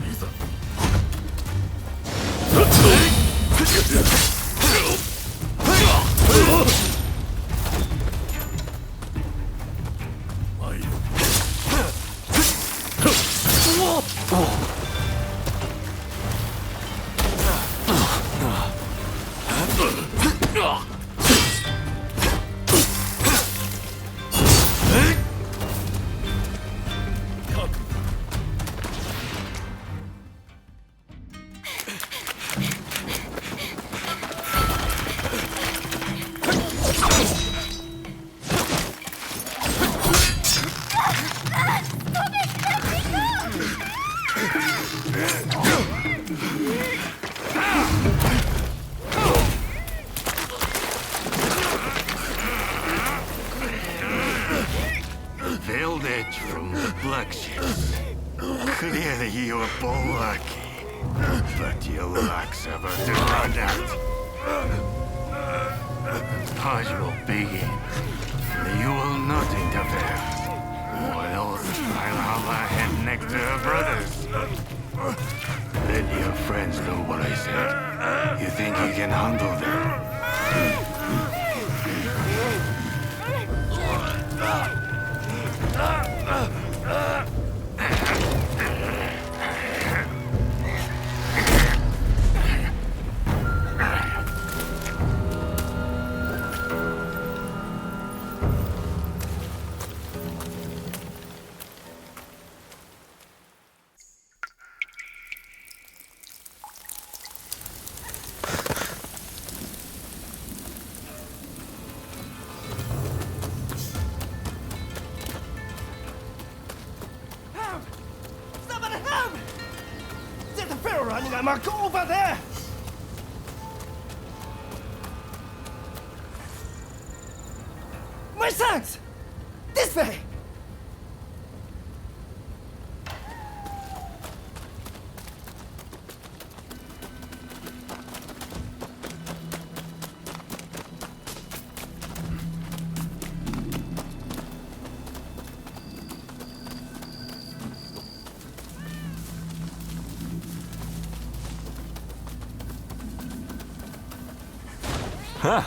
Risa. Veiled edge from the black ships. Clearly you are both lucky, but your luck's about to run out. Pause will begin. You will not interfere, or else I'll have her head next to her brothers. Let your friends know what I said. You think you can handle them? Embark over there! My sons! This way! Huh.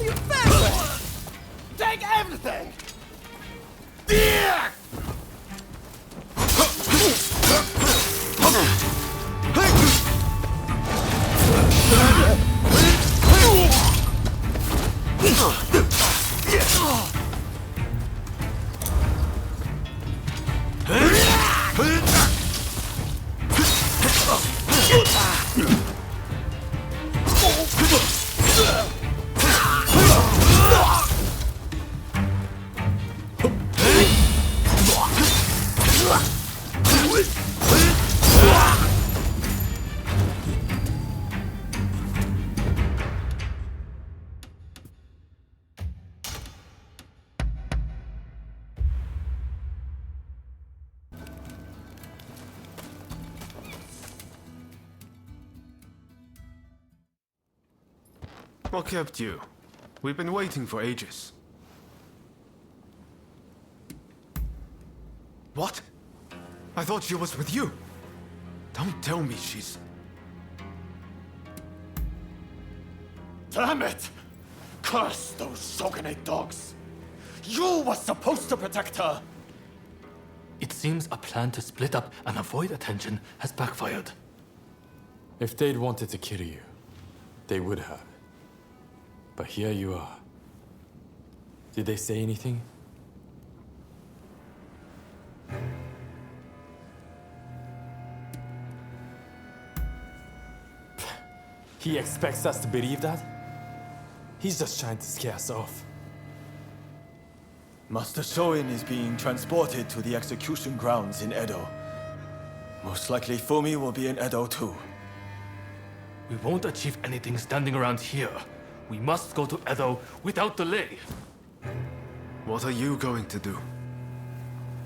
You bastard! Take everything! What kept you? We've been waiting for ages. What? I thought she was with you. Don't tell me she's... Damn it! Curse those Shogunate dogs! You were supposed to protect her! It seems a plan to split up and avoid attention has backfired. If they'd wanted to kill you, they would have. But here you are. Did they say anything? He expects us to believe that? He's just trying to scare us off. Master Shoin is being transported to the execution grounds in Edo. Most likely Fumi will be in Edo too. We won't achieve anything standing around here. We must go to Edo without delay. What are you going to do?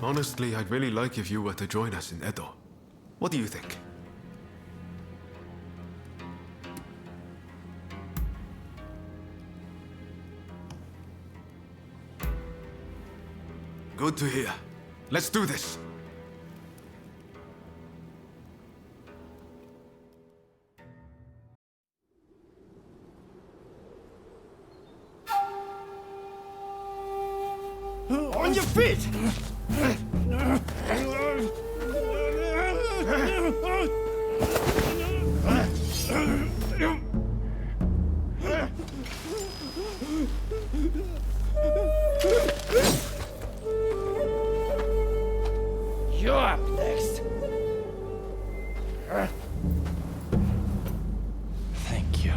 Honestly, I'd really like if you were to join us in Edo. What do you think? Good to hear. Let's do this. On your feet! You're up next. Thank you.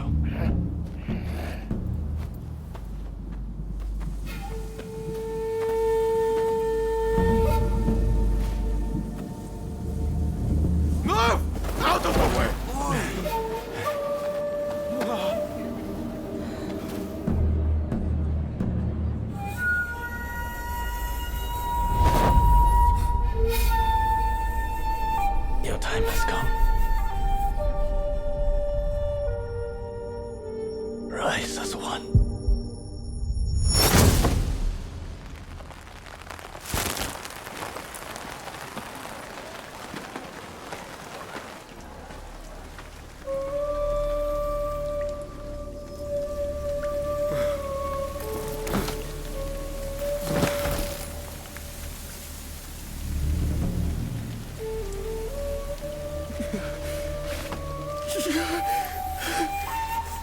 Move! Out of the way! Your time has come. Rise as one.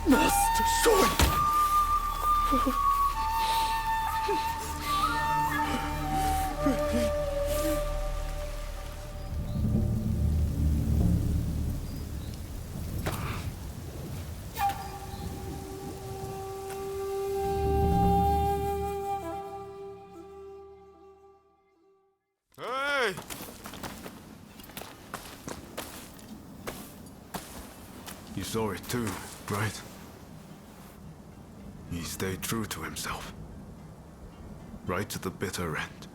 Master Shoin! Hey! You saw it too, right? He stayed true to himself. Right to the bitter end.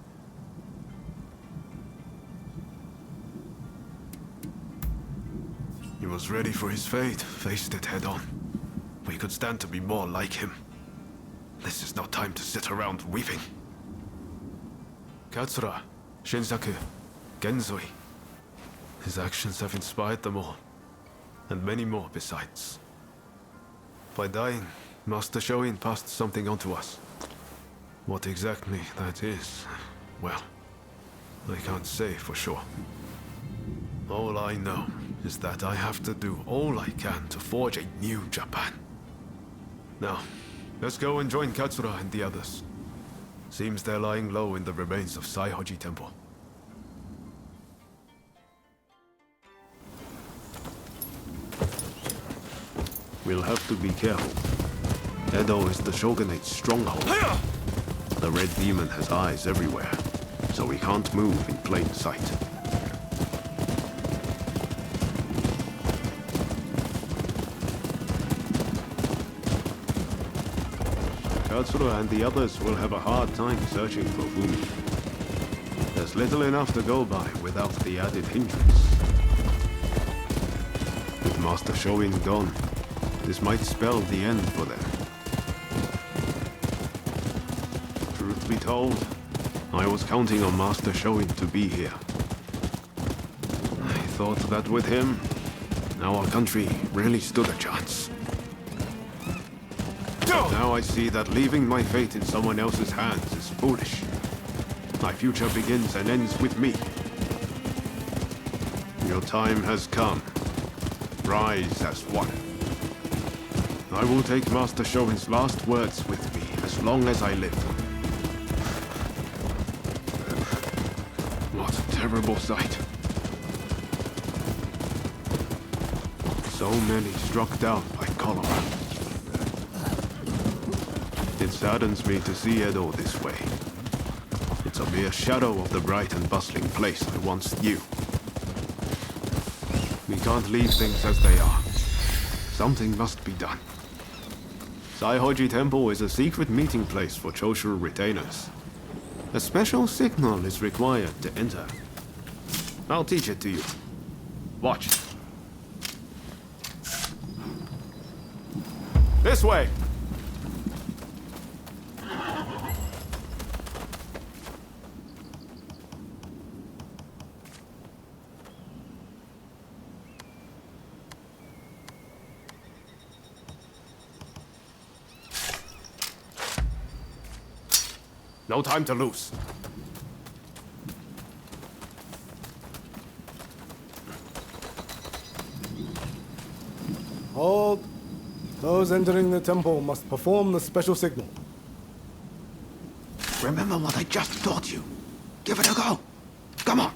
He was ready for his fate, faced it head on. We could stand to be more like him. This is not time to sit around weeping. Katsura, Shinsaku, Genzoi. His actions have inspired them all, and many more besides. By dying, Master Shoin passed something on to us. What exactly that is, well, I can't say for sure. All I know is that I have to do all I can to forge a new Japan. Now, let's go and join Katsura and the others. Seems they're lying low in the remains of Saihoji Temple. We'll have to be careful. Edo is the Shogunate's stronghold. The Red Demon has eyes everywhere, so we can't move in plain sight. Katsura and the others will have a hard time searching for Fumi. There's little enough to go by without the added hindrance. With Master Shoin gone, this might spell the end for them. Truth be told, I was counting on Master Shoin to be here. I thought that with him, our country really stood a chance. Now I see that leaving my fate in someone else's hands is foolish. My future begins and ends with me. Your time has come. rise as one. I will take Master Shoin's last words with me as long as I live. What a terrible sight. So many struck down by cholera. It saddens me to see Edo this way. It's a mere shadow of the bright and bustling place I once knew. We can't leave things as they are. Something must be done. Saihoji Temple is a secret meeting place for Choshu retainers. A special signal is required to enter. I'll teach it to you. Watch. This way! No time to lose. Hold. Those entering the temple must perform the special signal. Remember what I just taught you. Give it a go. Come on.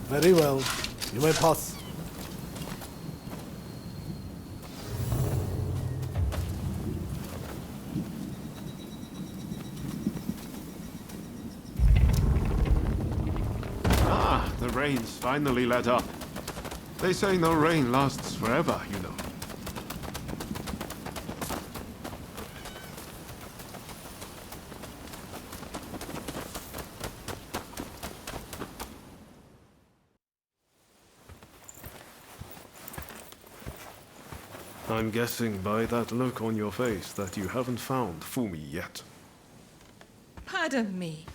Very well. You may pass. The rain's finally let up. They say no rain lasts forever, you know. I'm guessing by that look on your face that you haven't found Fumi yet. Pardon me.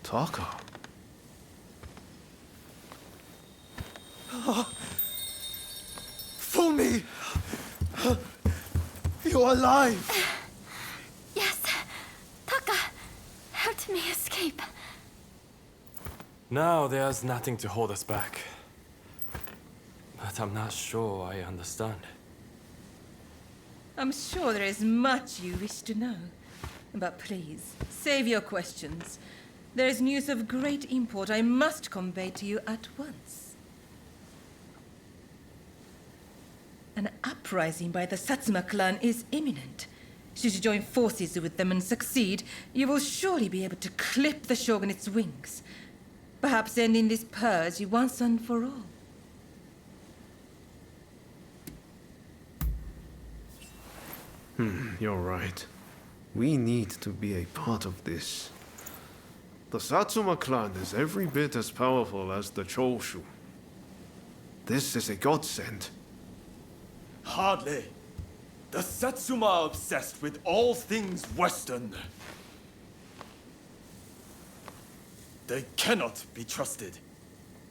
Taka. Fumi! You're alive! Yes. Taka helped me escape. Now there's nothing to hold us back. But I'm not sure I understand. I'm sure there is much you wish to know. But please, save your questions. There is news of great import I must convey to you at once. An uprising by the Satsuma clan is imminent. Should you join forces with them and succeed, you will surely be able to clip the shogunate's wings. Perhaps ending this purge once and for all. You're right. We need to be a part of this. The Satsuma clan is every bit as powerful as the Choshu. This is a godsend. Hardly. The Satsuma are obsessed with all things Western. They cannot be trusted.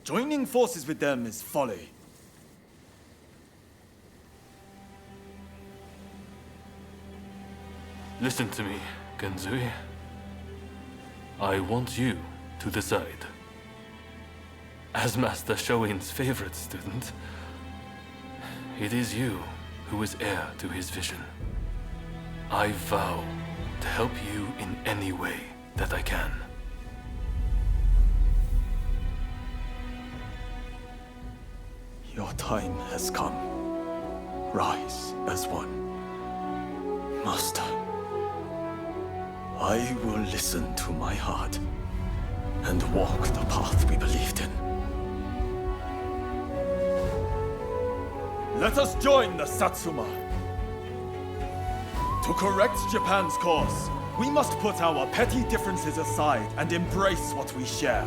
Joining forces with them is folly. Listen to me, Genzui. I want you to decide. As Master Shoin's favorite student, it is you who is heir to his vision. I vow to help you in any way that I can. Your time has come. Rise as one. Master, I will listen to my heart and walk the path we believed in. Let us join the Satsuma. To correct Japan's course, we must put our petty differences aside and embrace what we share.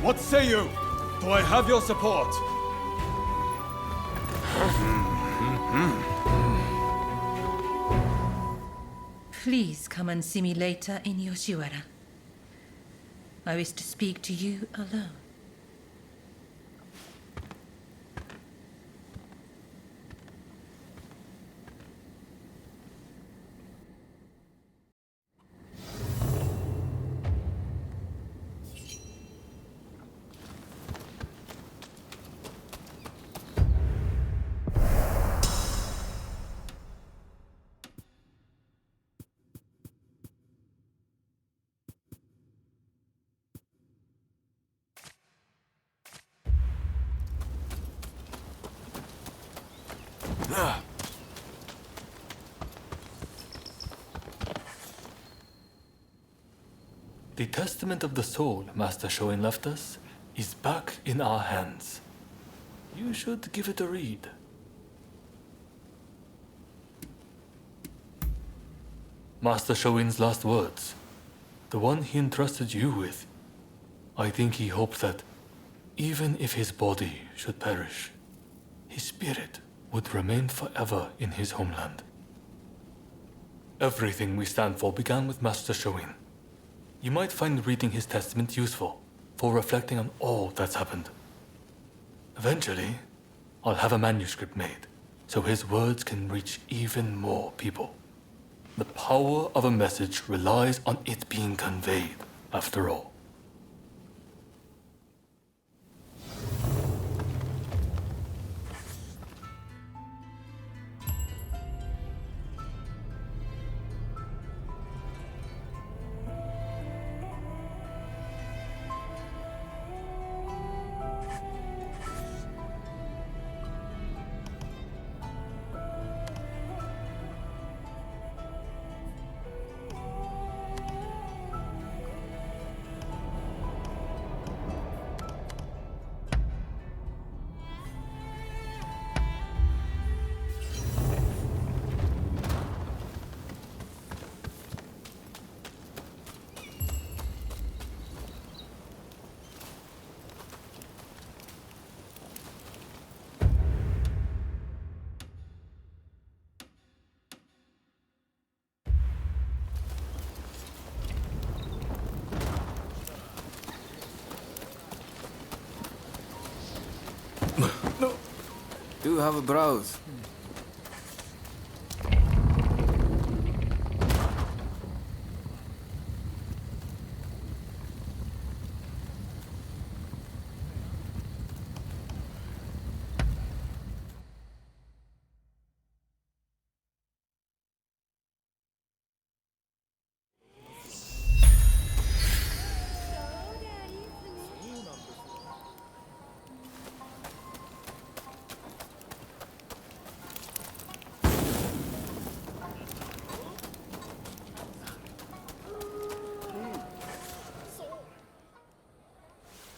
What say you? Do I have your support? Please come and see me later in Yoshiwara. I wish to speak to you alone. The Testament of the Soul Master Shoin left us is back in our hands. You should give it a read. Master Shoin's last words, the one he entrusted you with. I think he hoped that, even if his body should perish, his spirit would remain forever in his homeland. Everything we stand for began with Master Shoin. You might find reading his testament useful for reflecting on all that's happened. Eventually, I'll have a manuscript made so his words can reach even more people. The power of a message relies on it being conveyed, after all. Do have a browse.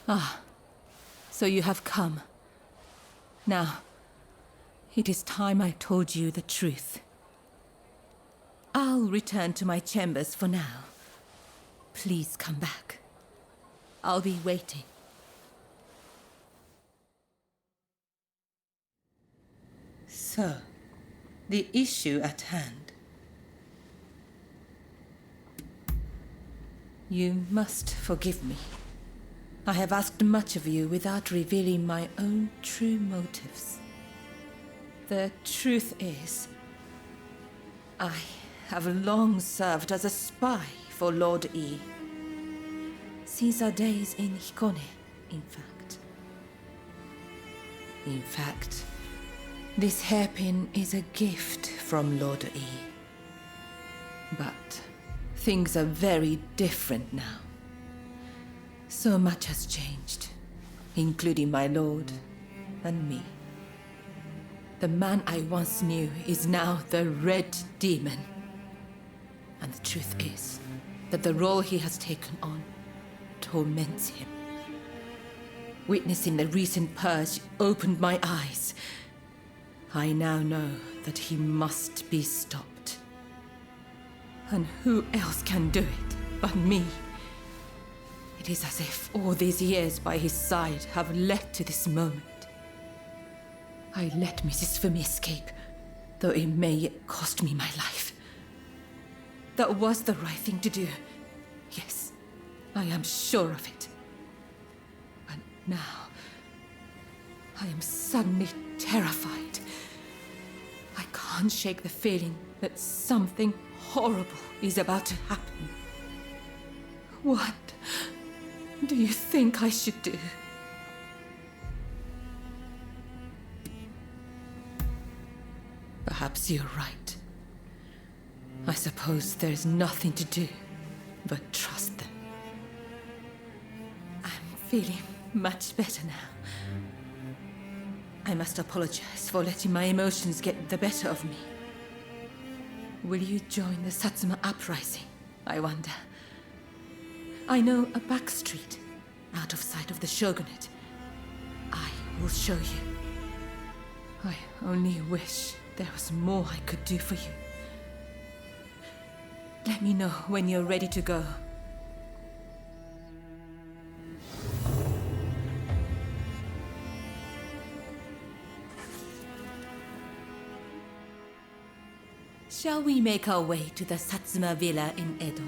Ah, so you have come. Now, it is time I told you the truth. I'll return to my chambers for now. Please come back. I'll be waiting. So, the issue at hand. You must forgive me. I have asked much of you without revealing my own true motives. The truth is, I have long served as a spy for Lord E. Since our days in Hikone, in fact. In fact, this hairpin is a gift from Lord E. But things are very different now. So much has changed, including my lord and me. The man I once knew is now the Red Demon. And the truth is that the role he has taken on torments him. Witnessing the recent purge opened my eyes. I now know that he must be stopped. And who else can do it but me? It is as if all these years by his side have led to this moment. I let Mrs. Fumi escape, though it may yet cost me my life. That was the right thing to do. Yes, I am sure of it. But now, I am suddenly terrified. I can't shake the feeling that something horrible is about to happen. What do you think I should do? Perhaps you're right. I suppose there's nothing to do but trust them. I'm feeling much better now. I must apologize for letting my emotions get the better of me. Will you join the Satsuma uprising, I wonder? I know a back street, out of sight of the shogunate. I will show you. I only wish there was more I could do for you. Let me know when you're ready to go. Shall we make our way to the Satsuma villa in Edo?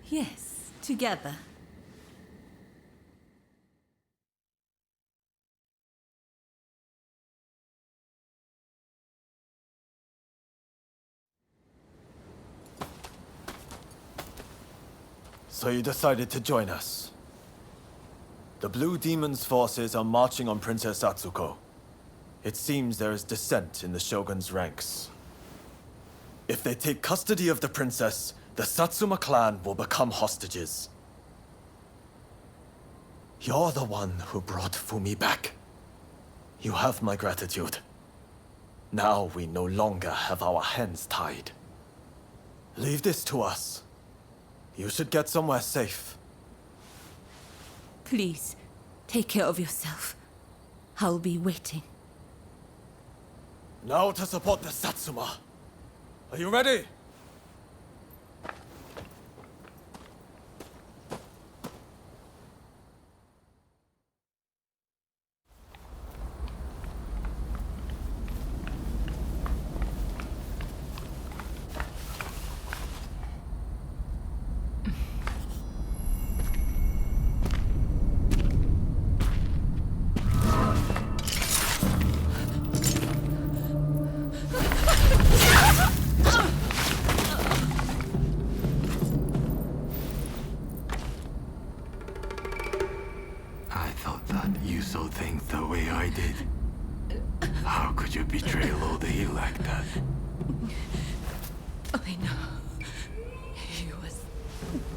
Yes, together. So you decided to join us. The Blue Demon's forces are marching on Princess Atsuko. It seems there is dissent in the Shogun's ranks. If they take custody of the princess, the Satsuma clan will become hostages. You're the one who brought Fumi back. You have my gratitude. Now we no longer have our hands tied. Leave this to us. You should get somewhere safe. Please, take care of yourself. I'll be waiting. Now to support the Satsuma. Are you ready? I know. He was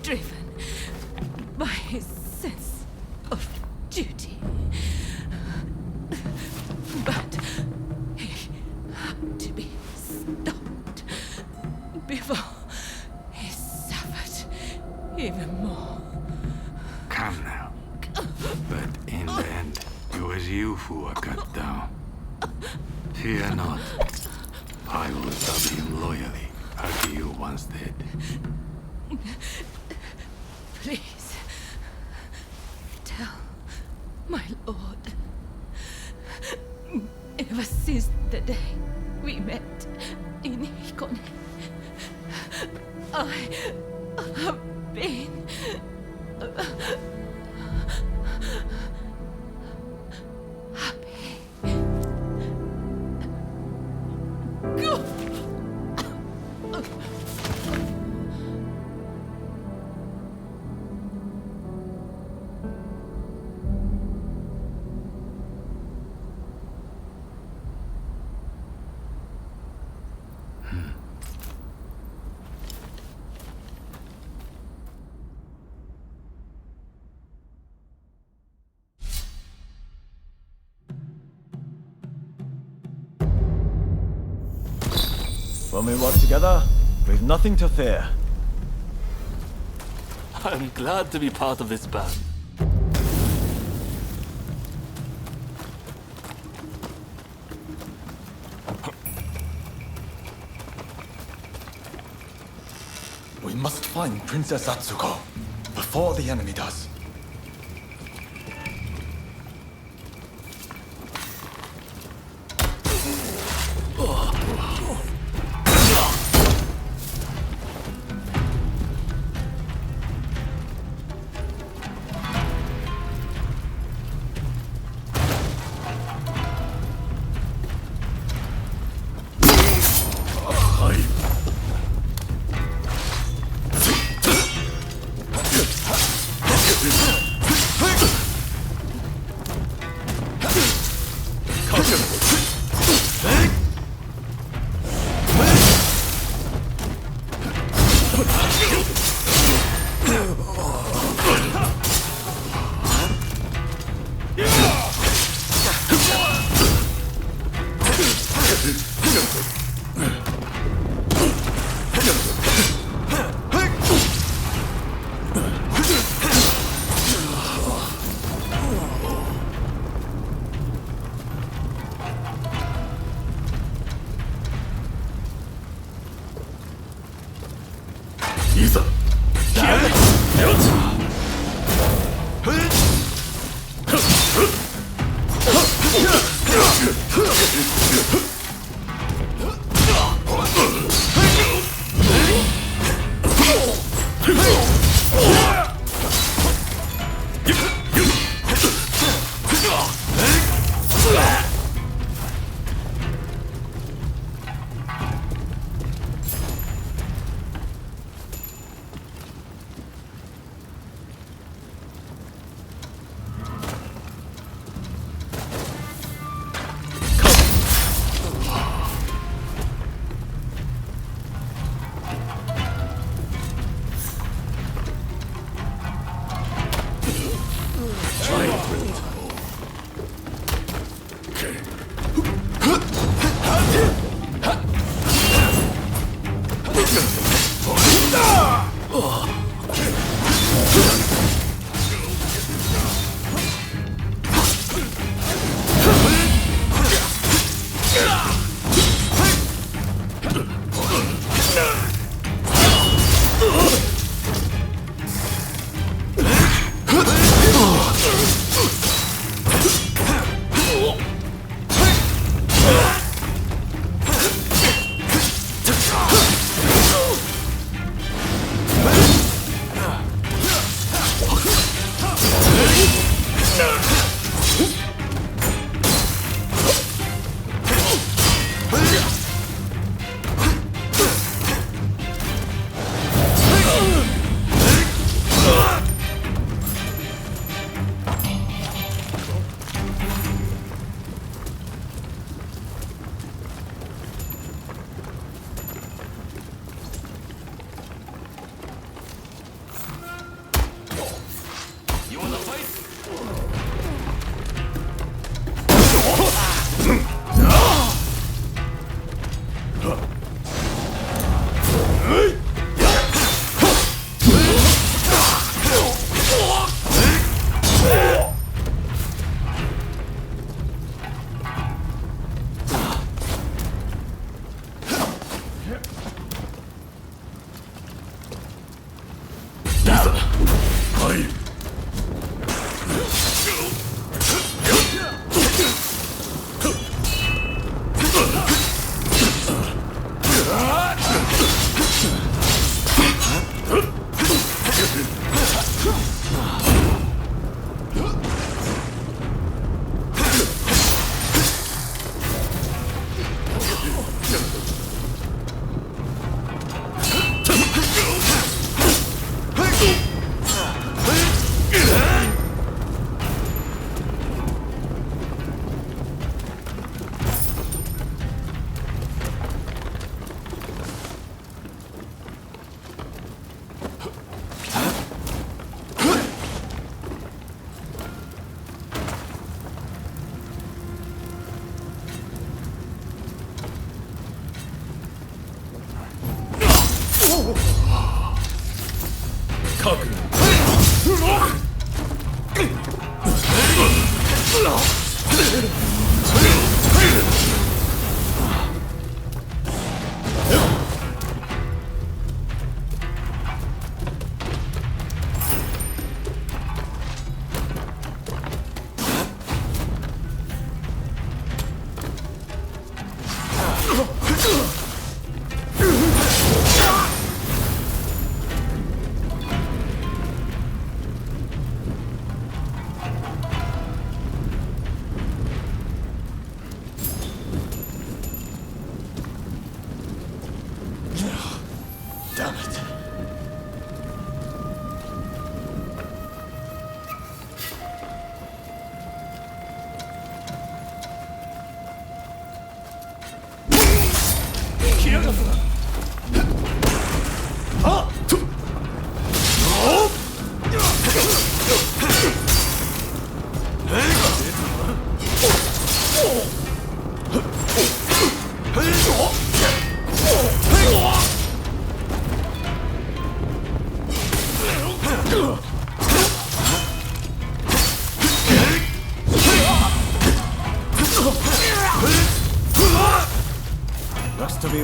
driven by his sense of duty. But he had to be stopped before he suffered even more. Come now. But in the end, it was you who were cut down. Fear not. I will serve him loyally, as you once did. Please, tell my lord. Ever since the day we met in Hikone, I have been happy. Go! When we work together, we've nothing to fear. I'm glad to be part of this band. We must find Princess Atsuko before the enemy does.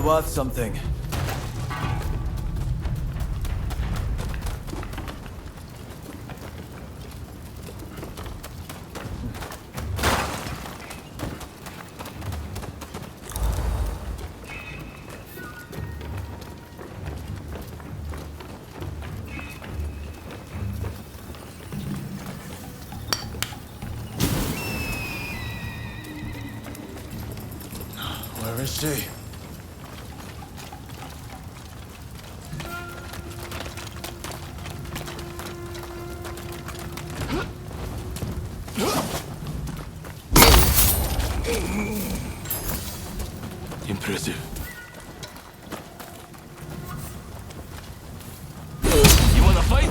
be worth something. Where is she? Impressive. You wanna fight?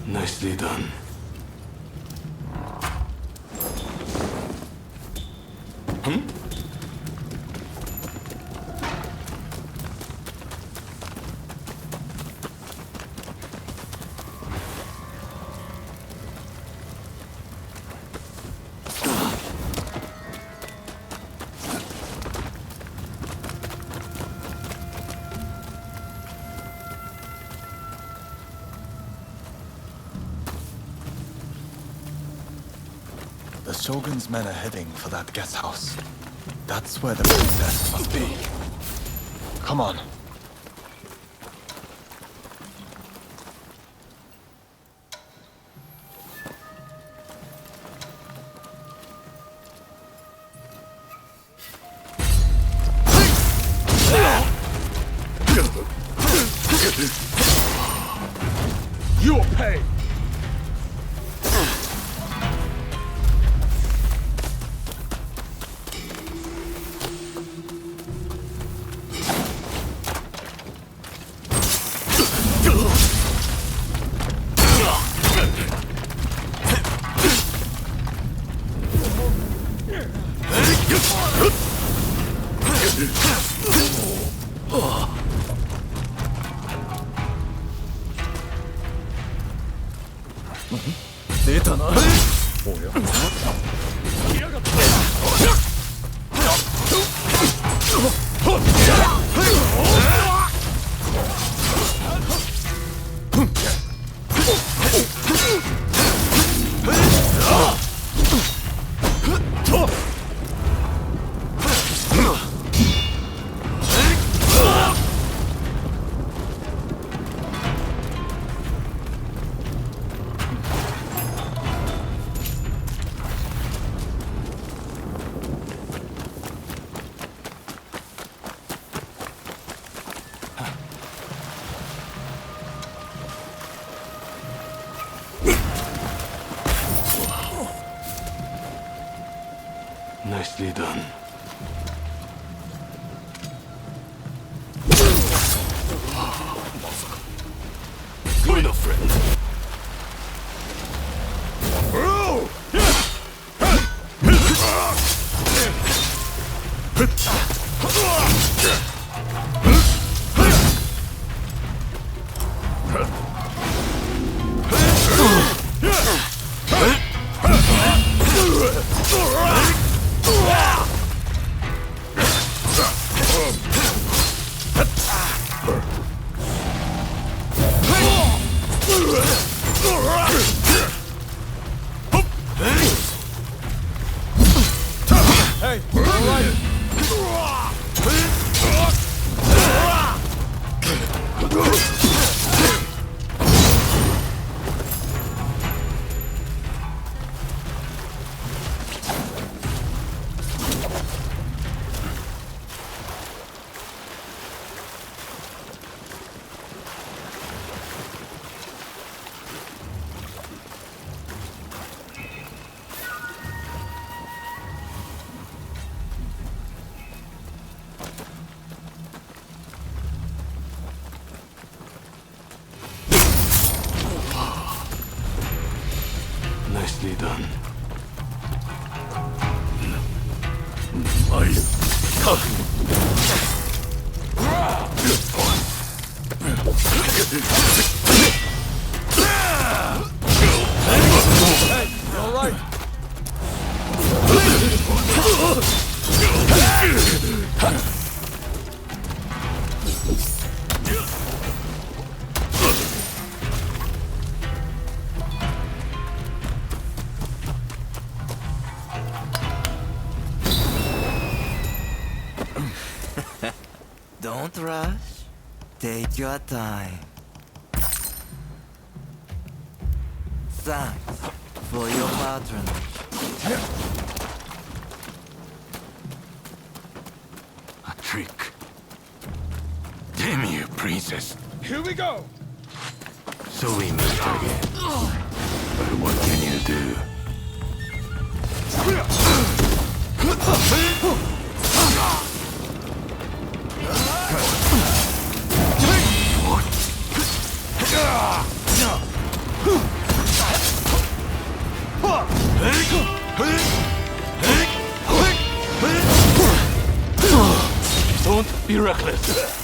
Nicely done. The Shogun's men are heading for that guest house. That's where the princess must be. Come on. You'll pay! Nicely done. Good enough, friend. Hey, all right. Nicely done. Hey, all right. Don't rush. Take your time. Thanks for your patronage. A trick. Damn you, princess. Here we go. So we meet again. But what can you do? Don't be reckless.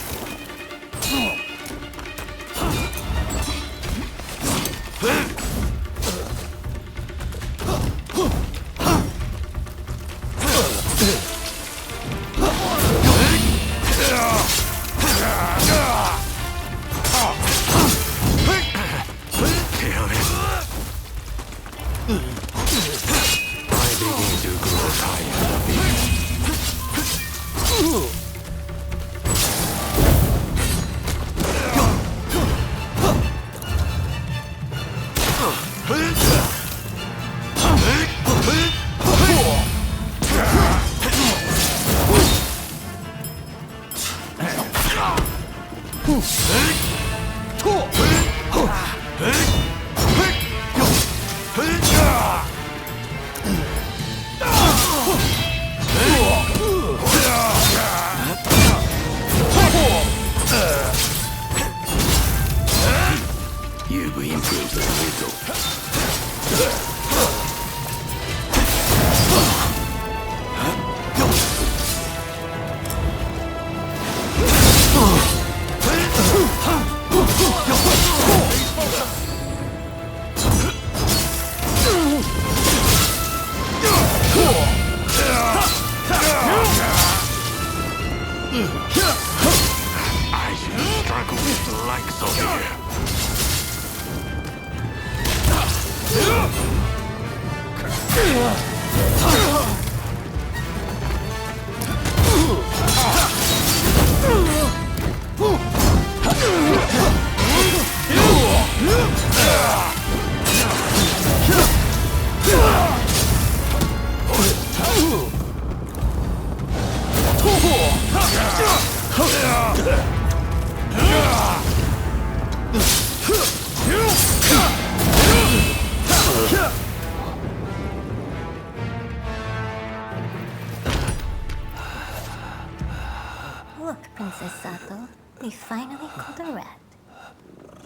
Look, Princess Sato, we finally caught a rat.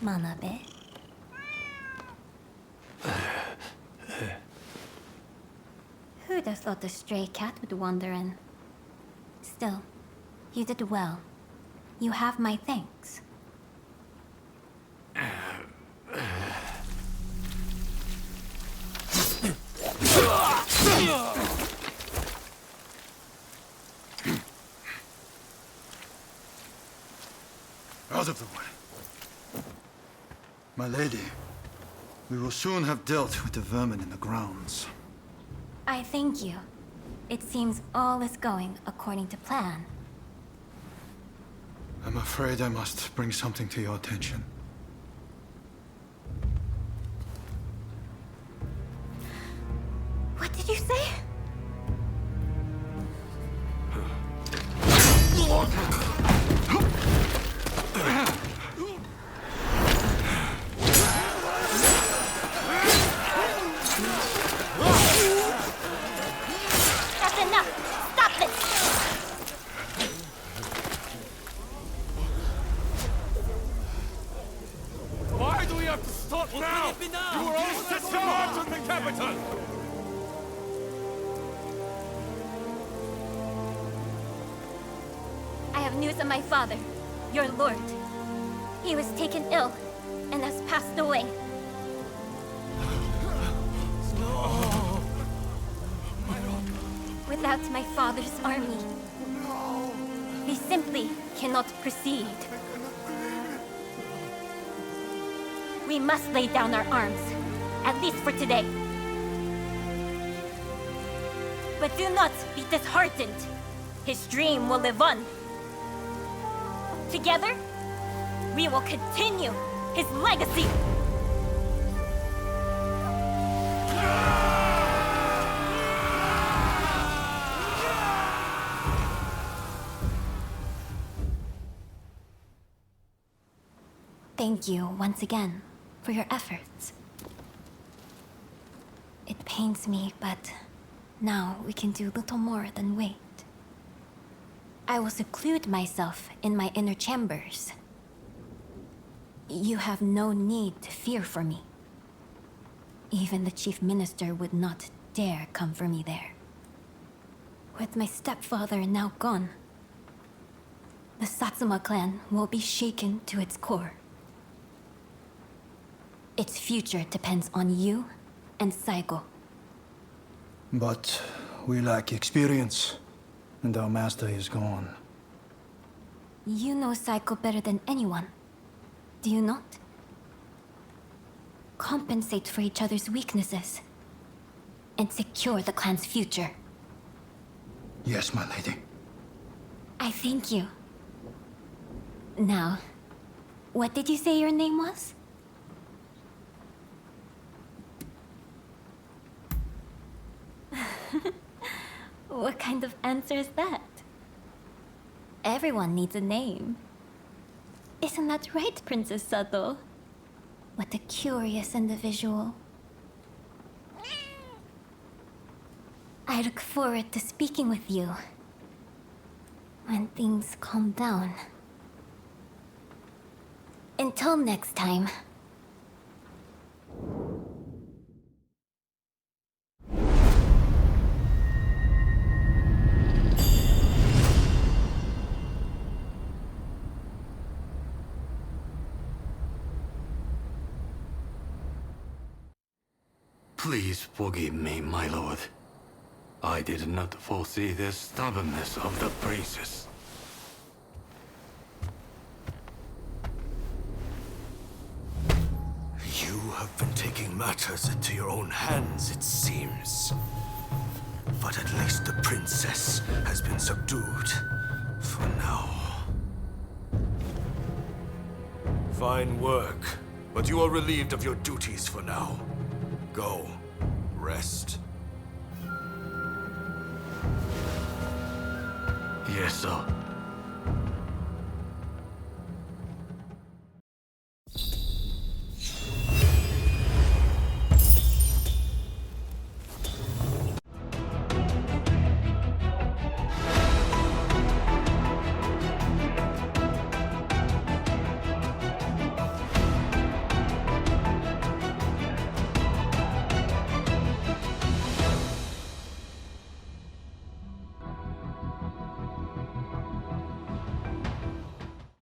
Manabe. Who'd have thought a stray cat would wander in? Still, you did well. You have my thanks. Out of the way. My lady, we will soon have dealt with the vermin in the grounds. I thank you. It seems all is going according to plan. I'm afraid I must bring something to your attention. What did you say? That's enough! Stop this! Why do we have to stop now? You were all set to march on the capital! I have news of my father, your lord. He was taken ill and has passed away. Without my father's army, we simply cannot proceed. We must lay down our arms, at least for today. But do not be disheartened. His dream will live on. Together, we will continue his legacy. Thank you once again for your efforts. It pains me, but now we can do little more than wait. I will seclude myself in my inner chambers. You have no need to fear for me. Even the chief minister would not dare come for me there. With my stepfather now gone, the Satsuma clan will be shaken to its core. Its future depends on you and Saigo. But we lack experience, and our master is gone. You know Saigo better than anyone, do you not? Compensate for each other's weaknesses, and secure the clan's future. Yes, my lady. I thank you. Now, what did you say your name was? What kind of answer is that? Everyone needs a name. Isn't that right, Princess Sato? What a curious individual. I look forward to speaking with you when things calm down. Until next time. Please forgive me, my lord. I did not foresee the stubbornness of the princess. You have been taking matters into your own hands, it seems. But at least the princess has been subdued. For now. Fine work. But you are relieved of your duties for now. Go. Rest. Yes, sir.